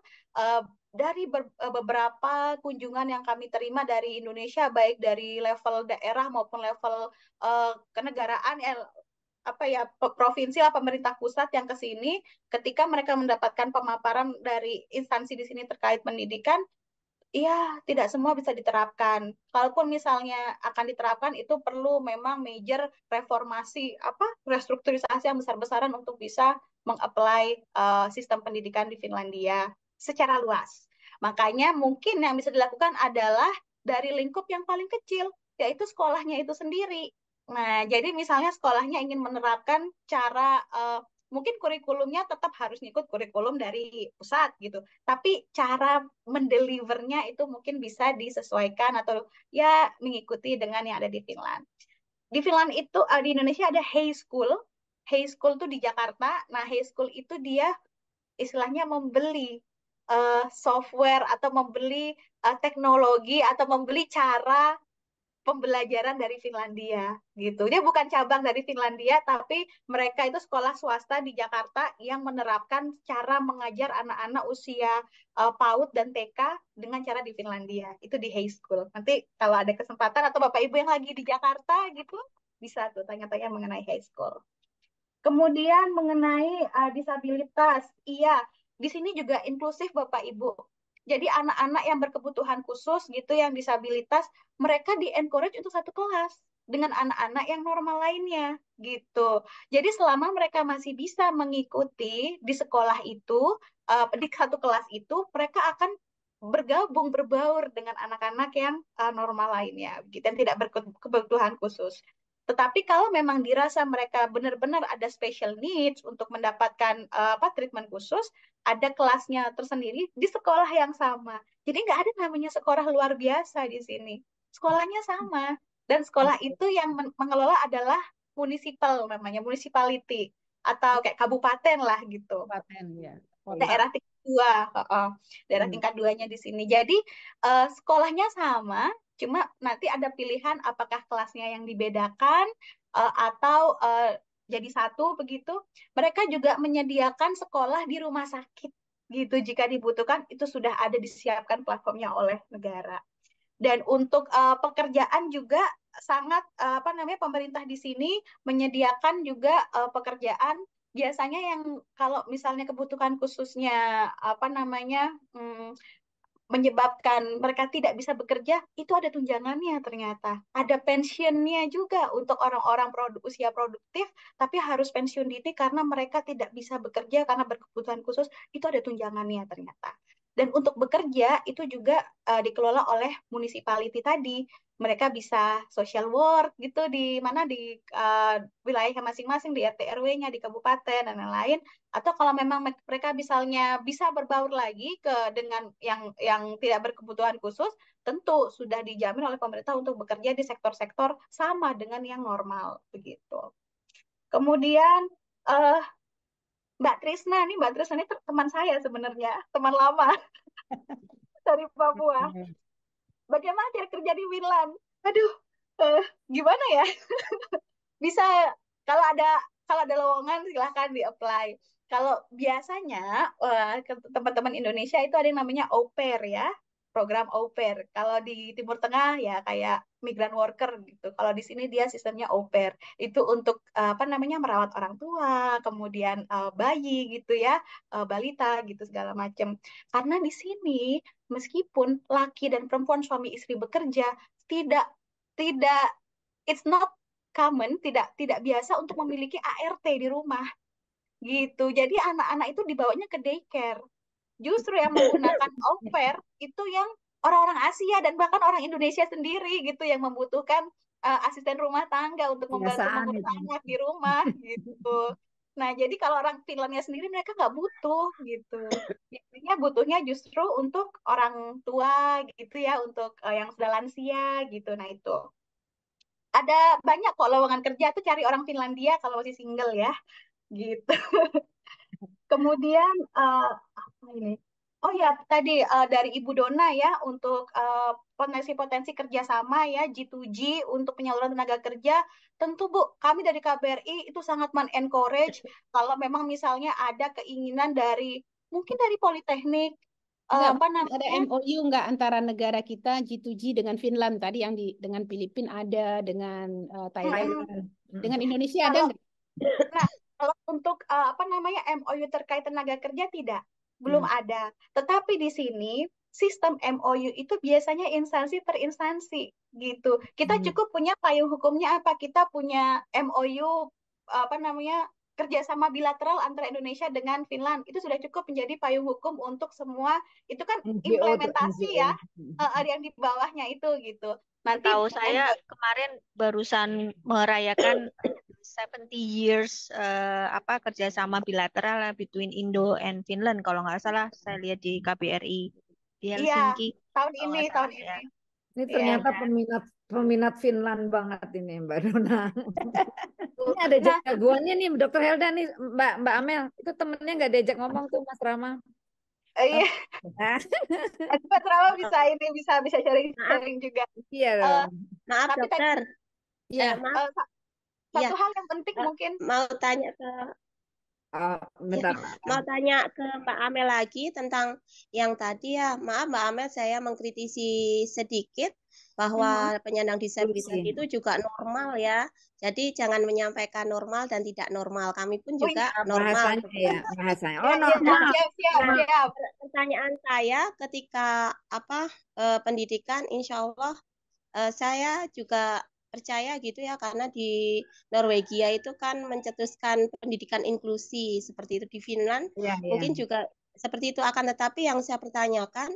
S1: dari beberapa kunjungan yang kami terima dari Indonesia, baik dari level daerah maupun level kenegaraan, provinsi lah pemerintah pusat yang ke sini, ketika mereka mendapatkan pemaparan dari instansi di sini terkait pendidikan, iya, tidak semua bisa diterapkan. Kalaupun misalnya akan diterapkan, itu perlu memang major reformasi, restrukturisasi yang besar-besaran untuk bisa mengapply sistem pendidikan di Finlandia secara luas. Makanya mungkin yang bisa dilakukan adalah dari lingkup yang paling kecil, yaitu sekolahnya itu sendiri. Nah, jadi misalnya sekolahnya ingin menerapkan cara mungkin kurikulumnya tetap harus ngikut kurikulum dari pusat gitu. Tapi cara mendelivernya itu mungkin bisa disesuaikan atau ya mengikuti dengan yang ada di Finland. Di Finland itu di Indonesia ada Hey School. Hey School tuh di Jakarta. Nah, Hey School itu dia istilahnya membeli software atau membeli teknologi atau membeli cara pembelajaran dari Finlandia gitu. Dia bukan cabang dari Finlandia, tapi mereka itu sekolah swasta di Jakarta yang menerapkan cara mengajar anak-anak usia PAUD dan TK dengan cara di Finlandia. Itu di Hey School. Nanti kalau ada kesempatan atau Bapak Ibu yang lagi di Jakarta gitu, bisa tuh tanya-tanya mengenai Hey School. Kemudian mengenai disabilitas, iya, di sini juga inklusif Bapak Ibu. Jadi anak-anak yang berkebutuhan khusus gitu, yang disabilitas, mereka di-encourage untuk satu kelas dengan anak-anak yang normal lainnya gitu. Jadi selama mereka masih bisa mengikuti di sekolah itu, di satu kelas itu, mereka akan bergabung, berbaur dengan anak-anak yang normal lainnya, gitu, dan tidak berkebutuhan khusus. Tetapi kalau memang dirasa mereka benar-benar ada special needs untuk mendapatkan treatment khusus, ada kelasnya tersendiri di sekolah yang sama. Jadi nggak ada namanya sekolah luar biasa di sini. Sekolahnya sama. Dan sekolah itu yang mengelola adalah municipal namanya, municipality. Atau kayak kabupaten lah gitu.
S3: Kabupaten, ya.
S1: Daerah tingkat 2. Daerah tingkat 2-nya di sini. Jadi sekolahnya sama, cuma nanti ada pilihan apakah kelasnya yang dibedakan atau jadi satu begitu. Mereka juga menyediakan sekolah di rumah sakit gitu, jika dibutuhkan itu sudah ada disiapkan platformnya oleh negara. Dan untuk pekerjaan juga sangat pemerintah di sini menyediakan juga pekerjaan biasanya yang kalau misalnya kebutuhan khususnya menyebabkan mereka tidak bisa bekerja, itu ada tunjangannya ternyata. Ada pensiunnya juga untuk orang-orang usia produktif, tapi harus pensiun dini karena mereka tidak bisa bekerja karena berkebutuhan khusus, itu ada tunjangannya ternyata. Dan untuk bekerja itu juga dikelola oleh municipality tadi. Mereka bisa social work gitu di mana di wilayah masing-masing, di RT RW-nya, di kabupaten dan lain-lain. Atau kalau memang mereka misalnya bisa berbaur lagi dengan yang tidak berkebutuhan khusus, tentu sudah dijamin oleh pemerintah untuk bekerja di sektor-sektor sama dengan yang normal begitu. Kemudian Mbak Trisna ini teman saya sebenarnya, teman lama dari Papua. Bagaimana dia kerja di Finland? Aduh, gimana ya? Bisa kalau ada lowongan silahkan di-apply. Kalau biasanya ke teman-teman Indonesia itu ada yang namanya au pair ya, program au pair. Kalau di Timur Tengah ya kayak migran worker gitu. Kalau di sini dia sistemnya au pair. Itu untuk apa namanya merawat orang tua, kemudian bayi gitu ya, balita gitu segala macam. Karena di sini meskipun laki dan perempuan suami istri bekerja, tidak tidak it's not common, tidak biasa untuk memiliki ART di rumah gitu. Jadi anak-anak itu dibawanya ke daycare. Justru yang menggunakan au pair itu yang orang-orang Asia dan bahkan orang Indonesia sendiri gitu yang membutuhkan asisten rumah tangga untuk membantu
S2: Kebiasaan
S1: mengurus
S2: itu.
S1: anak di rumah gitu. Nah, jadi kalau orang Finlandnya sendiri mereka nggak butuh gitu. Biasanya butuhnya justru untuk orang tua gitu ya, untuk yang sudah lansia gitu. Nah, itu ada banyak kok lowongan kerja tuh cari orang Finlandia kalau masih single ya gitu. Kemudian apa ini? Oh ya tadi dari Ibu Dona ya untuk potensi-potensi kerjasama ya G2G untuk penyaluran tenaga kerja, tentu Bu kami dari KBRI itu sangat men-encourage kalau memang misalnya ada keinginan dari mungkin dari Politeknik
S3: Enggak,
S1: apa
S3: ada
S1: namanya.
S3: MOU enggak antara negara kita G2G dengan Finland tadi yang dengan Filipina ada, dengan Thailand, dengan Indonesia ada
S1: Kalau
S3: enggak?
S1: Nah, kalau untuk apa namanya MOU terkait tenaga kerja tidak, belum ada. Tetapi di sini sistem MOU itu biasanya instansi per instansi gitu. Kita cukup punya payung hukumnya apa? Kita punya MOU apa namanya kerjasama bilateral antara Indonesia dengan Finland. Itu sudah cukup menjadi payung hukum untuk semua. Itu kan
S2: NGO tuh,
S1: implementasi
S2: NGO.
S1: ya, ada yang di bawahnya itu gitu. Nanti
S7: Tahu saya kemarin barusan merayakan 70 years apa kerjasama bilateral between Indo and Finland kalau nggak salah saya lihat di KBRI di
S1: iya
S7: Helsinki
S1: tahun
S7: kalau
S1: ini
S7: nggak salah
S1: tahun
S7: ya.
S1: ini.
S2: Ini
S1: Iya.
S2: ternyata peminat Finland banget ini Mbak Dona. Ini ada
S1: Nah,
S2: jagoannya nih Dokter Helda nih Mbak Amel. Itu temennya nggak diajak ngomong tuh Mas Rama.
S1: iya, Mas Rama bisa ini bisa bisa
S4: Maaf,
S1: sharing-sharing juga.
S2: Iya
S1: Eh,
S2: dong.
S4: maaf
S1: tapi tadi
S4: dokter.
S3: Iya.
S4: Maaf, ya
S1: satu hal yang penting mungkin
S4: mau tanya ke
S2: Bentar.
S4: mau tanya ke Mbak Amel lagi tentang yang tadi ya. Maaf Mbak Amel, saya mengkritisi sedikit bahwa penyandang disabilitas
S2: Kursi.
S4: itu juga normal ya. Jadi jangan menyampaikan normal dan tidak normal. Kami pun
S1: Oh
S4: juga
S1: iya,
S4: normal.
S2: Bahasanya ya, bahasanya.
S1: ya,
S2: Oh,
S1: ya,
S2: normal.
S1: siap.
S4: Nah, pertanyaan saya ketika pendidikan, insya Allah saya juga percaya gitu ya karena di Norwegia itu kan mencetuskan pendidikan inklusi seperti itu di Finland
S2: Iya, iya.
S4: mungkin juga seperti itu akan tetapi yang saya pertanyakan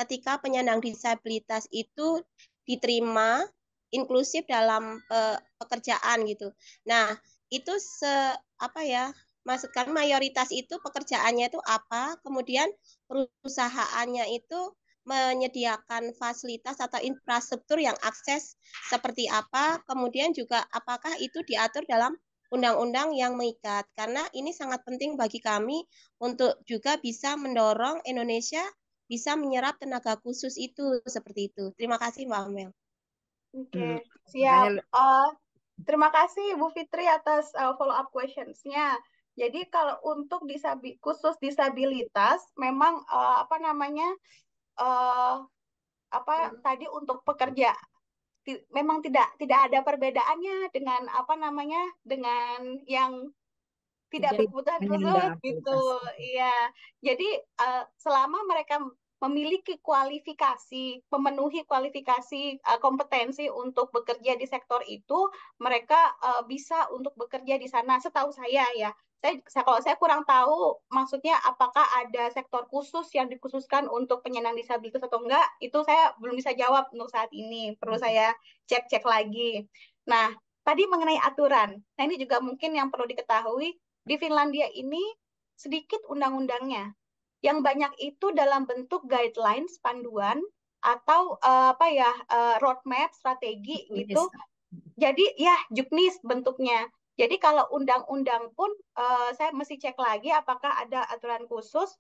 S4: ketika penyandang disabilitas itu diterima inklusif dalam pekerjaan gitu. Nah, itu apa ya? Maksud kami mayoritas itu pekerjaannya itu apa? Kemudian perusahaannya itu menyediakan fasilitas atau infrastruktur yang akses seperti apa, kemudian juga apakah itu diatur dalam undang-undang yang mengikat. Karena ini sangat penting bagi kami untuk juga bisa mendorong Indonesia bisa menyerap tenaga khusus itu seperti itu. Terima kasih Mbak Amel.
S1: Oke, siap. Terima kasih Bu Fitri atas follow up questions-nya. Jadi kalau untuk khusus disabilitas, memang apa namanya tadi untuk pekerja memang tidak ada perbedaannya dengan apa namanya dengan yang tidak berkebutuhan khusus gitu. Iya. Jadi selama mereka memiliki kualifikasi, memenuhi kualifikasi kompetensi untuk bekerja di sektor itu, mereka bisa untuk bekerja di sana. Setahu saya ya. Kalau saya kurang tahu, maksudnya apakah ada sektor khusus yang dikhususkan untuk penyandang disabilitas atau enggak, itu saya belum bisa jawab untuk saat ini. Perlu saya cek-cek lagi. Nah, tadi mengenai aturan. Nah, ini juga mungkin yang perlu diketahui, di Finlandia ini sedikit undang-undangnya. Yang banyak itu dalam bentuk guidelines, panduan, atau roadmap, strategi gitu. Jadi ya juknis bentuknya. Jadi kalau undang-undang pun saya mesti cek lagi apakah ada aturan khusus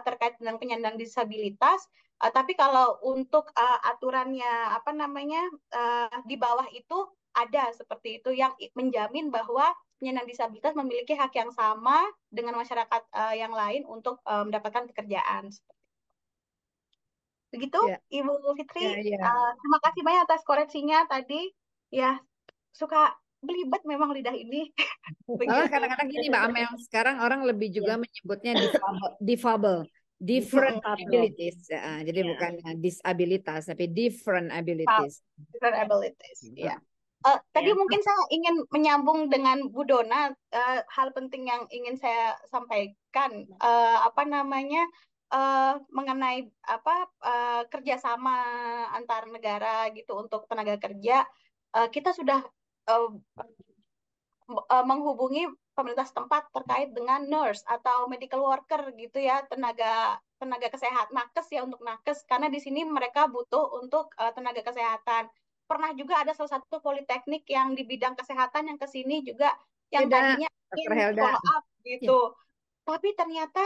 S1: terkait dengan penyandang disabilitas. Tapi kalau untuk aturannya apa namanya di bawah itu ada seperti itu yang menjamin bahwa penyandang disabilitas memiliki hak yang sama dengan masyarakat yang lain untuk mendapatkan pekerjaan. Begitu,
S2: Ya,
S1: Ibu Fitri.
S2: ya.
S1: Terima kasih banyak atas koreksinya tadi. Ya, suka belibet memang lidah ini.
S2: Malah
S1: Begitu.
S2: kadang-kadang gini Mbak Amel, sekarang orang lebih juga
S1: Ya.
S2: menyebutnya difabel, different
S7: Difabel.
S2: abilities. Ya, jadi
S1: Ya.
S2: bukan disabilitas, tapi different
S1: Wow,
S2: abilities.
S1: different abilities. Ya. Tadi
S7: Ya.
S1: mungkin saya ingin menyambung dengan Bu Dona, hal penting yang ingin saya sampaikan, apa namanya, mengenai apa kerjasama antar negara gitu untuk tenaga kerja. Kita sudah menghubungi pemerintah setempat terkait dengan nurse atau medical worker gitu ya, tenaga kesehatan, nakes ya, untuk nakes, karena di sini mereka butuh untuk tenaga kesehatan. Pernah juga ada salah satu politeknik yang di bidang kesehatan yang ke sini juga yang
S2: Helda,
S1: tadinya
S2: Dr.
S1: ingin
S2: Helda.
S1: follow up gitu, tapi ternyata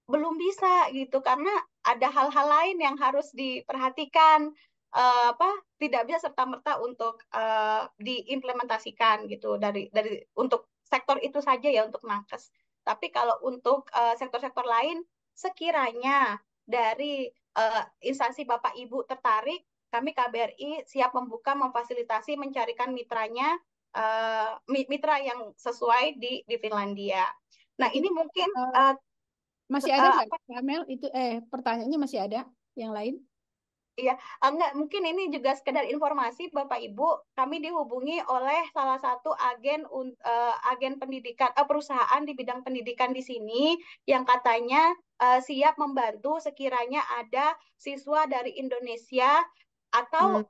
S1: belum bisa gitu karena ada hal-hal lain yang harus diperhatikan, apa tidak bisa serta-merta untuk diimplementasikan gitu dari untuk sektor itu saja ya, untuk nakes. Tapi kalau untuk sektor-sektor lain, sekiranya dari instansi Bapak Ibu tertarik, kami KBRI siap membuka, memfasilitasi, mencarikan mitranya, mitra yang sesuai di Finlandia. Nah, ini mungkin
S3: masih ada nggak, Amel? Itu pertanyaannya masih ada yang lain?
S1: Iya, enggak, mungkin ini juga sekedar informasi Bapak Ibu, kami dihubungi oleh salah satu agen pendidikan, perusahaan di bidang pendidikan di sini yang katanya siap membantu sekiranya ada siswa dari Indonesia atau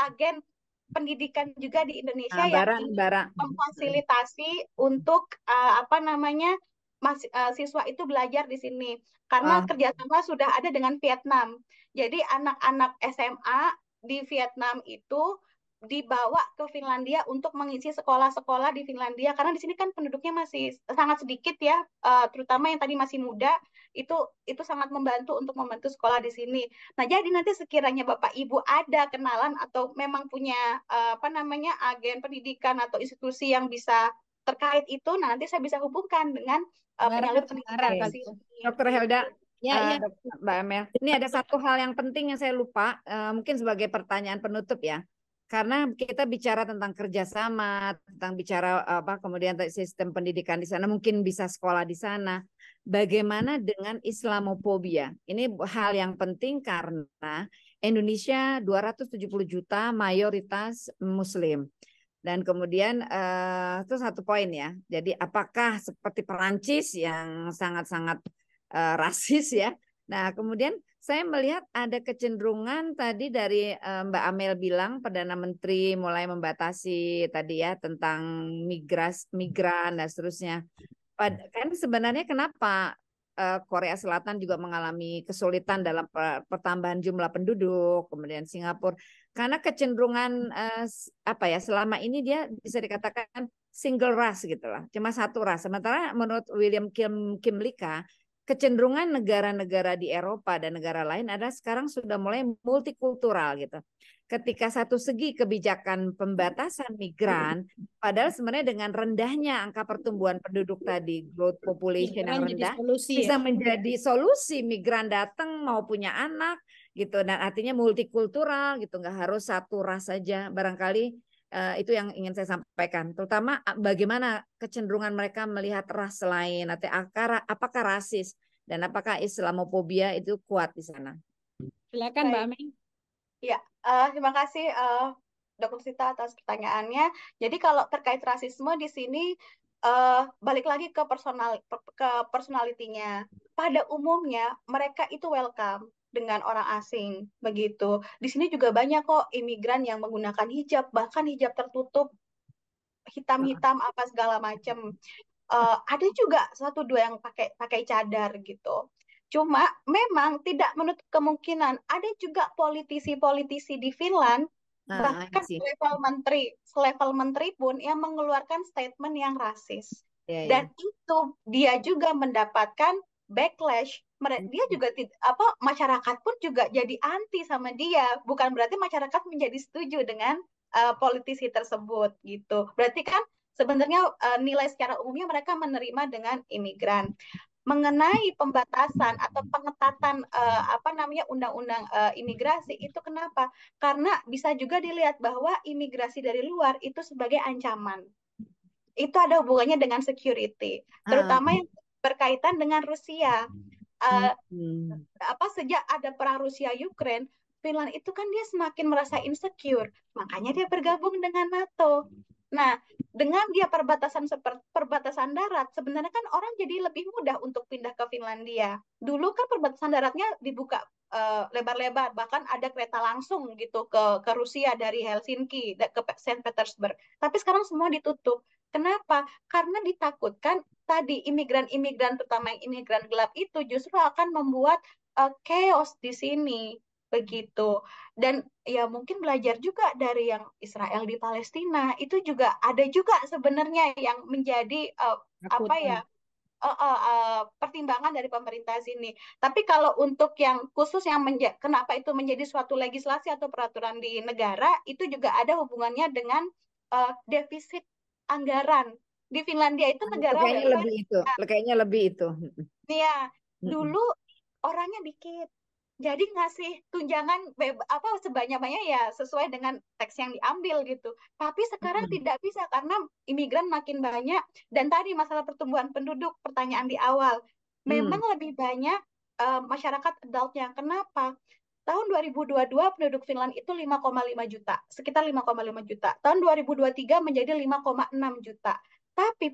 S1: agen pendidikan juga di Indonesia yang ingin memfasilitasi untuk apa namanya siswa itu belajar di sini, karena kerjasama sudah ada dengan Vietnam. Jadi anak-anak SMA di Vietnam itu dibawa ke Finlandia untuk mengisi sekolah-sekolah di Finlandia, karena di sini kan penduduknya masih sangat sedikit ya, terutama yang tadi masih muda, itu sangat membantu sekolah di sini. Nah, jadi nanti sekiranya Bapak Ibu ada kenalan atau memang punya apa namanya agen pendidikan atau institusi yang bisa terkait itu, nah nanti saya bisa hubungkan dengan penyalur pendidikan di sini.
S2: Dr. Helda,
S3: Ya.
S2: Mbak Amel, ini ada satu hal yang penting yang saya lupa, mungkin sebagai pertanyaan penutup ya, karena kita bicara tentang kerjasama, tentang bicara apa kemudian sistem pendidikan di sana, mungkin bisa sekolah di sana. Bagaimana dengan Islamophobia? Ini hal yang penting karena Indonesia 270 juta mayoritas Muslim. Dan kemudian itu satu poin ya. Jadi apakah seperti Perancis yang sangat-sangat rasis ya. Nah, kemudian saya melihat ada kecenderungan tadi dari Mbak Amel bilang Perdana Menteri mulai membatasi tadi ya tentang migran dan seterusnya. Kan sebenarnya kenapa Korea Selatan juga mengalami kesulitan dalam pertambahan jumlah penduduk, kemudian Singapura, karena kecenderungan apa ya selama ini dia bisa dikatakan single ras gitu lah, cuma satu ras. Sementara menurut William Kimlicka, kecenderungan negara-negara di Eropa dan negara lain adalah sekarang sudah mulai multikultural gitu. Ketika satu segi kebijakan pembatasan migran, padahal sebenarnya dengan rendahnya angka pertumbuhan penduduk tadi, growth population yang rendah, bisa menjadi solusi migran datang mau punya anak gitu, dan artinya multikultural gitu, nggak harus satu ras saja. Barangkali itu yang ingin saya sampaikan, terutama bagaimana kecenderungan mereka melihat ras lain, atau apakah rasis dan apakah Islamophobia itu kuat di sana.
S3: Silakan Mbak Amel.
S1: Ya, terima kasih Dr. Sita atas pertanyaannya. Jadi kalau terkait rasisme di sini balik lagi ke personalitinya. Pada umumnya mereka itu welcome dengan orang asing begitu. Di sini juga banyak kok imigran yang menggunakan hijab, bahkan hijab tertutup, hitam-hitam apa segala macam. Ada juga satu dua yang pakai cadar gitu. Cuma memang tidak menutup kemungkinan ada juga politisi-politisi di Finland Bahkan
S2: sih.
S1: selevel menteri pun yang mengeluarkan statement yang rasis.
S2: Ya,
S1: Dan itu dia juga mendapatkan backlash. Dia juga masyarakat pun juga jadi anti sama dia. Bukan berarti masyarakat menjadi setuju dengan politisi tersebut gitu. Berarti kan sebenarnya nilai secara umumnya mereka menerima dengan imigran. Mengenai pembatasan atau pengetatan undang-undang imigrasi itu kenapa? Karena bisa juga dilihat bahwa imigrasi dari luar itu sebagai ancaman. Itu ada hubungannya dengan security, terutama yang berkaitan dengan Rusia. Sejak ada perang Rusia Ukraine, Finland itu kan dia semakin merasa insecure, makanya dia bergabung dengan NATO. Nah, dengan dia perbatasan darat, sebenarnya kan orang jadi lebih mudah untuk pindah ke Finlandia. Dulu kan perbatasan daratnya dibuka lebar-lebar, bahkan ada kereta langsung gitu ke Rusia dari Helsinki ke Saint Petersburg. Tapi sekarang semua ditutup. Kenapa? Karena ditakutkan tadi imigran-imigran, terutama yang imigran gelap itu justru akan membuat chaos di sini begitu. Dan ya mungkin belajar juga dari yang Israel di Palestina, itu juga ada juga sebenarnya yang menjadi pertimbangan dari pemerintah sini. Tapi kalau untuk yang khusus yang kenapa itu menjadi suatu legislasi atau peraturan di negara, itu juga ada hubungannya dengan defisit anggaran. Di Finlandia itu negara
S2: kayaknya lebih itu.
S1: Iya, dulu orangnya dikit. Jadi ngasih tunjangan sebanyak-banyak ya sesuai dengan teks yang diambil gitu. Tapi sekarang tidak bisa karena imigran makin banyak dan tadi masalah pertumbuhan penduduk, pertanyaan di awal. Memang lebih banyak masyarakat adultnya. Kenapa? Tahun 2022 penduduk Finland itu 5,5 juta, sekitar 5,5 juta. Tahun 2023 menjadi 5,6 juta. Tapi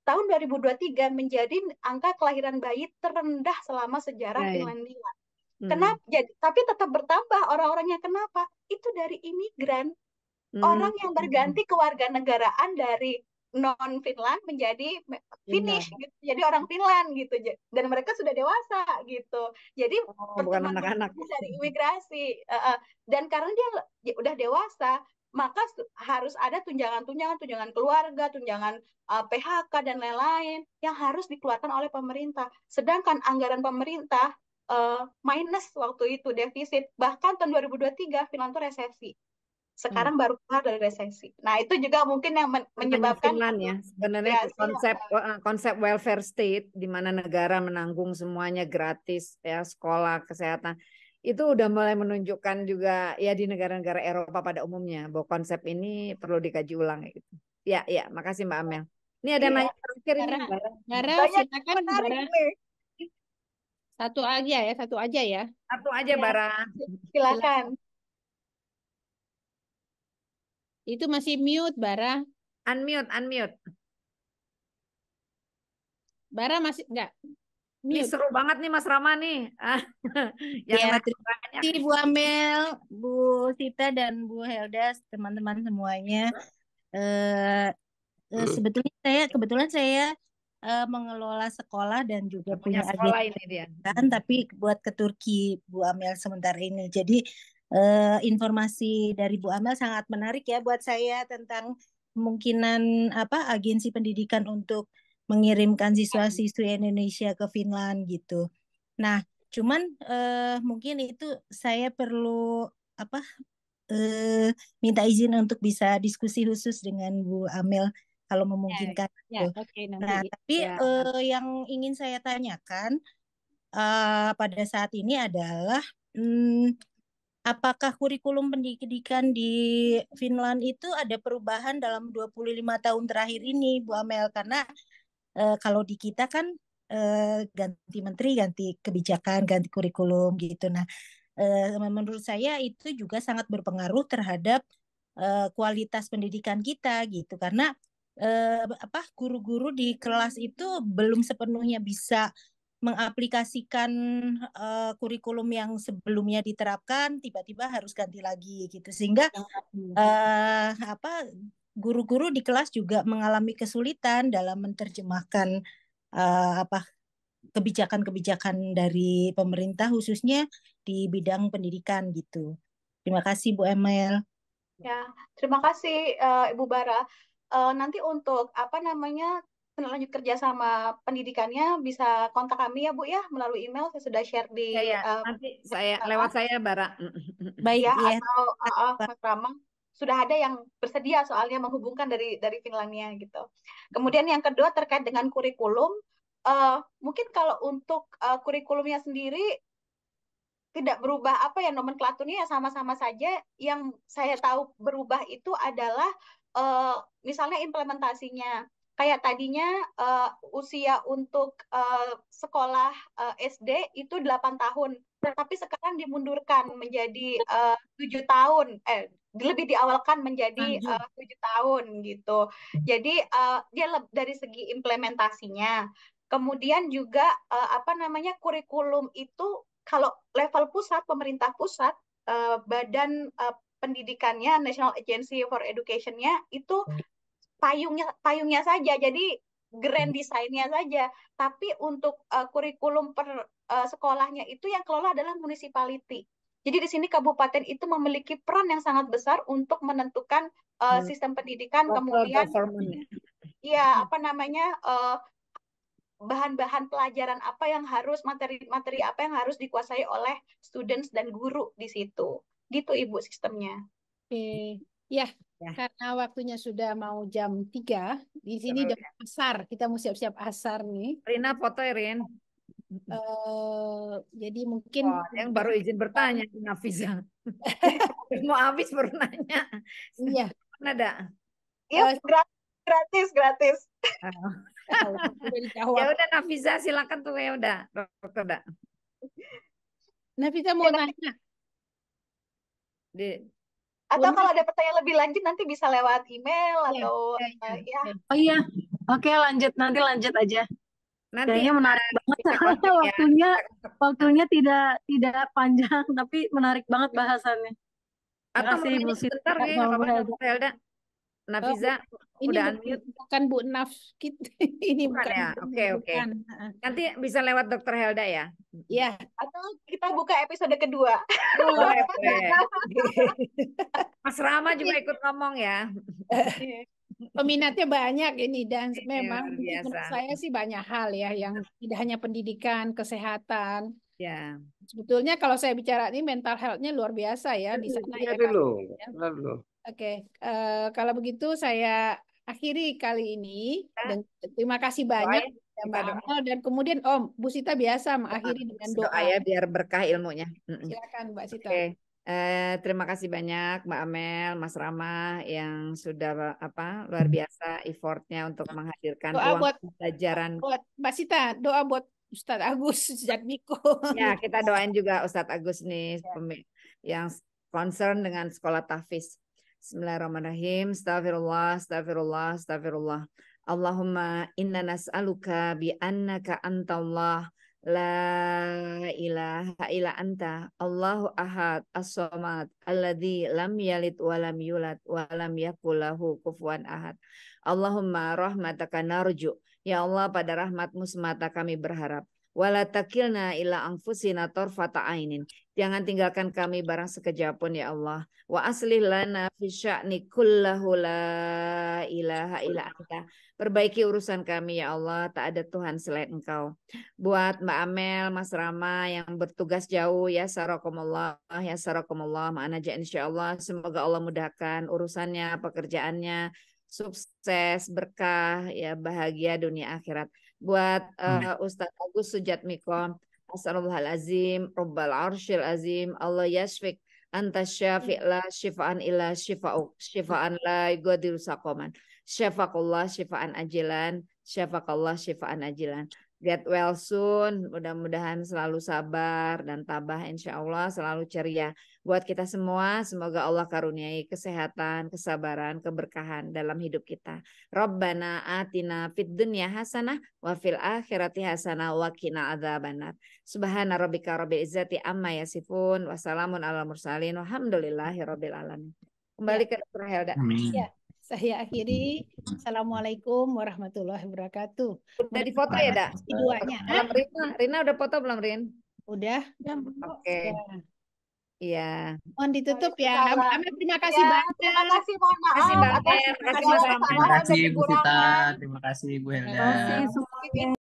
S1: tahun 2023 menjadi angka kelahiran bayi terendah selama sejarah Finlandia. Kenapa? Tapi tetap bertambah orang-orangnya. Kenapa? Itu dari imigran. Orang yang berganti kewarganegaraan dari non Finland menjadi Finnish gitu. Jadi orang Finland gitu. Dan mereka sudah dewasa gitu. Jadi
S2: bukan anak-anak
S1: dari imigrasi. Dan karena dia udah dewasa, maka harus ada tunjangan keluarga, tunjangan PHK dan lain-lain yang harus dikeluarkan oleh pemerintah. Sedangkan anggaran pemerintah minus waktu itu, defisit. Bahkan tahun 2023 Finland itu resesi. Sekarang baru keluar dari resesi. Nah, itu juga mungkin yang menyebabkan
S2: Finland ya. Sebenarnya konsep welfare state di mana negara menanggung semuanya gratis ya, sekolah, kesehatan. Itu udah mulai menunjukkan juga ya di negara-negara Eropa pada umumnya bahwa konsep ini perlu dikaji ulang gitu. Ya, makasih Mbak Amel. Ini ada nanya terakhir ini.
S3: Bara, silakan Bara. Satu aja ya.
S2: Satu aja Bara.
S1: Silakan.
S3: Itu masih mute, Bara.
S2: Unmute.
S3: Bara masih enggak?
S2: Ini seru banget nih Mas Rama nih.
S7: Ya, terima kasih Bu Amel, Bu Sita, dan Bu Helda, teman-teman semuanya. Kebetulan saya mengelola sekolah dan juga punya
S2: sekolah ini dia.
S7: Tapi buat ke Turki Bu Amel sementara ini. Jadi informasi dari Bu Amel sangat menarik ya buat saya tentang kemungkinan agensi pendidikan untuk mengirimkan siswa-siswi Indonesia ke Finland gitu. Nah, cuman mungkin itu saya perlu minta izin untuk bisa diskusi khusus dengan Bu Amel kalau memungkinkan. Nah, tapi yang ingin saya tanyakan pada saat ini adalah apakah kurikulum pendidikan di Finland itu ada perubahan dalam 25 tahun terakhir ini, Bu Amel? Karena kalau di kita kan ganti menteri, ganti kebijakan, ganti kurikulum gitu. Nah, menurut saya itu juga sangat berpengaruh terhadap kualitas pendidikan kita gitu. Karena guru-guru di kelas itu belum sepenuhnya bisa mengaplikasikan kurikulum yang sebelumnya diterapkan, tiba-tiba harus ganti lagi gitu, sehingga guru-guru di kelas juga mengalami kesulitan dalam menerjemahkan kebijakan-kebijakan dari pemerintah khususnya di bidang pendidikan gitu.
S8: Terima kasih Bu Emel.
S1: Ya, terima kasih Ibu Bara. Nanti untuk apa namanya lanjut kerja sama pendidikannya bisa kontak kami ya Bu ya melalui email saya sudah share di
S2: Ya, nanti lewat saya Bara.
S8: Baik
S1: ya
S8: ya.
S1: atau Mas Rama sudah ada yang bersedia soalnya menghubungkan dari Finlandia gitu. Kemudian yang kedua terkait dengan kurikulum, mungkin kalau untuk kurikulumnya sendiri tidak berubah apa ya nomenklaturnya ya sama-sama saja. Yang saya tahu berubah itu adalah misalnya implementasinya. Kayak tadinya usia untuk sekolah SD itu 8 tahun, tapi sekarang dimundurkan menjadi 7 tahun. Lebih diawalkan menjadi 7 tahun gitu. Jadi dia dari segi implementasinya. Kemudian juga apa namanya kurikulum itu kalau level pusat, pemerintah pusat, badan pendidikannya, National Agency for Education-nya itu payungnya saja, jadi grand design-nya saja. Tapi untuk kurikulum per sekolahnya itu yang kelola adalah municipality. Jadi di sini kabupaten itu memiliki peran yang sangat besar untuk menentukan sistem pendidikan, kemudian ya apa namanya bahan-bahan pelajaran apa yang harus materi-materi apa yang harus dikuasai oleh students dan guru di situ. Gitu Ibu sistemnya.
S3: Oke. Ya, karena waktunya sudah mau jam 3, di sini udah asar. Kita mau siap-siap asar nih.
S2: Rina foto ya, Rin.
S3: Jadi mungkin
S2: yang baru izin bertanya Nafiza. Mau habis baru nanya.
S3: Iya.
S2: Mana ada?
S1: Iya, gratis.
S2: Ya udah Nafiza silakan tuh ya udah. Udah.
S3: Nafiza mau nanya.
S1: Atau kalau ada pertanyaan lebih lanjut nanti bisa lewat email atau ya.
S9: Oh iya. Oke, lanjut aja.
S2: Nanti
S9: kayaknya menarik banget waktunya tidak panjang tapi menarik banget bahasannya.
S2: Atau mau nanya sebentar ya Helda. Nafiza
S3: ini
S2: udah unmute.
S3: Bukan Bu Naf ini bukan
S2: ya. Oke. Nanti bisa lewat Dr. Helda ya.
S3: Iya.
S1: Atau kita buka episode kedua.
S2: Mas Rama juga ikut ngomong ya.
S3: Peminatnya banyak ini dan memang menurut saya sih banyak hal ya yang tidak hanya pendidikan, kesehatan.
S2: Ya.
S3: Sebetulnya kalau saya bicara ini mental health-nya luar biasa ya di sana ya. Oke, kalau begitu saya akhiri kali ini. Dan terima kasih banyak Mbak Amel dan kemudian Bu Sita biasa mengakhiri dengan doa
S2: ya biar berkah ilmunya.
S3: Silakan Mbak Sita.
S2: Terima kasih banyak Mbak Amel, Mas Rama yang sudah luar biasa effortnya untuk menghadirkan ruang pembelajaran.
S3: Buat Mbak Sita, doa buat Ustadz Agus Sujatmiko.
S2: Ya, kita doain juga Ustadz Agus nih yang concern dengan sekolah tahfiz. Bismillahirrahmanirrahim. Astagfirullah. Allahumma inna nas'aluka bi annaka antallah la ilaha illa anta Allahu ahad as-samad alladzi lam yalid wa lam yulad wa lam yakul lahu kufuwan ahad. Allahumma rahmataka narju. Ya Allah, pada rahmatmu semata kami berharap. Wala takilna ila anfusina tarfata ainin. Jangan tinggalkan kami barang sekejap pun ya Allah. Wa aslih lana fi sya'ni kullahu la ilaha illa anta. Perbaiki urusan kami ya Allah, tak ada Tuhan selain Engkau. Buat Mbak Amel, Mas Rama yang bertugas jauh ya sarakumullah, ma'ana aja insyaallah. Semoga Allah mudahkan urusannya, pekerjaannya, sukses, berkah, ya bahagia dunia akhirat. Buat Ustadz Agus Sujatmiko, Astagfirullahalazim, Rabbal Arsyil Azim, Allah yashfik, anta syafi' la syifa'an illa syifa'an la yughadiru saqaman. Syafakallah syifa'an ajilan, syafakallah syifa'an ajilan. Get well soon, mudah-mudahan selalu sabar dan tabah insya Allah, selalu ceria. Buat kita semua, semoga Allah karuniai kesehatan, kesabaran, keberkahan dalam hidup kita. Rabbana atina fid dunya hasanah wa fil akhirati hasanah wa qina adzabannar. Subhana rabbika rabbil izzati amma yasifun wa salamun alal mursalin walhamdulillahi rabbil alamin. Kembali ke Dr. Helda.
S3: Ya. Saya akhiri. Assalamualaikum warahmatullahi wabarakatuh.
S2: Udah difoto ya, Da?
S3: Duanya.
S2: Rina udah foto belum, Rin?
S3: Udah.
S2: Oke. Iya.
S3: Mohon ditutup ya. Mbak
S1: Waalaikumsalam.
S3: Amel, terima kasih
S1: Ya,
S3: banyak.
S1: terima kasih. Mohon
S2: Makasih
S1: maaf
S2: Mbak
S1: atas
S2: Mel, makasih
S1: segala
S2: Mas Amel.
S10: Terima
S1: kesalahan dan
S10: kasih Bu Vita,
S1: kekurangan.
S10: terima kasih Bu
S9: Terima
S10: Helda.
S9: kasih semuanya.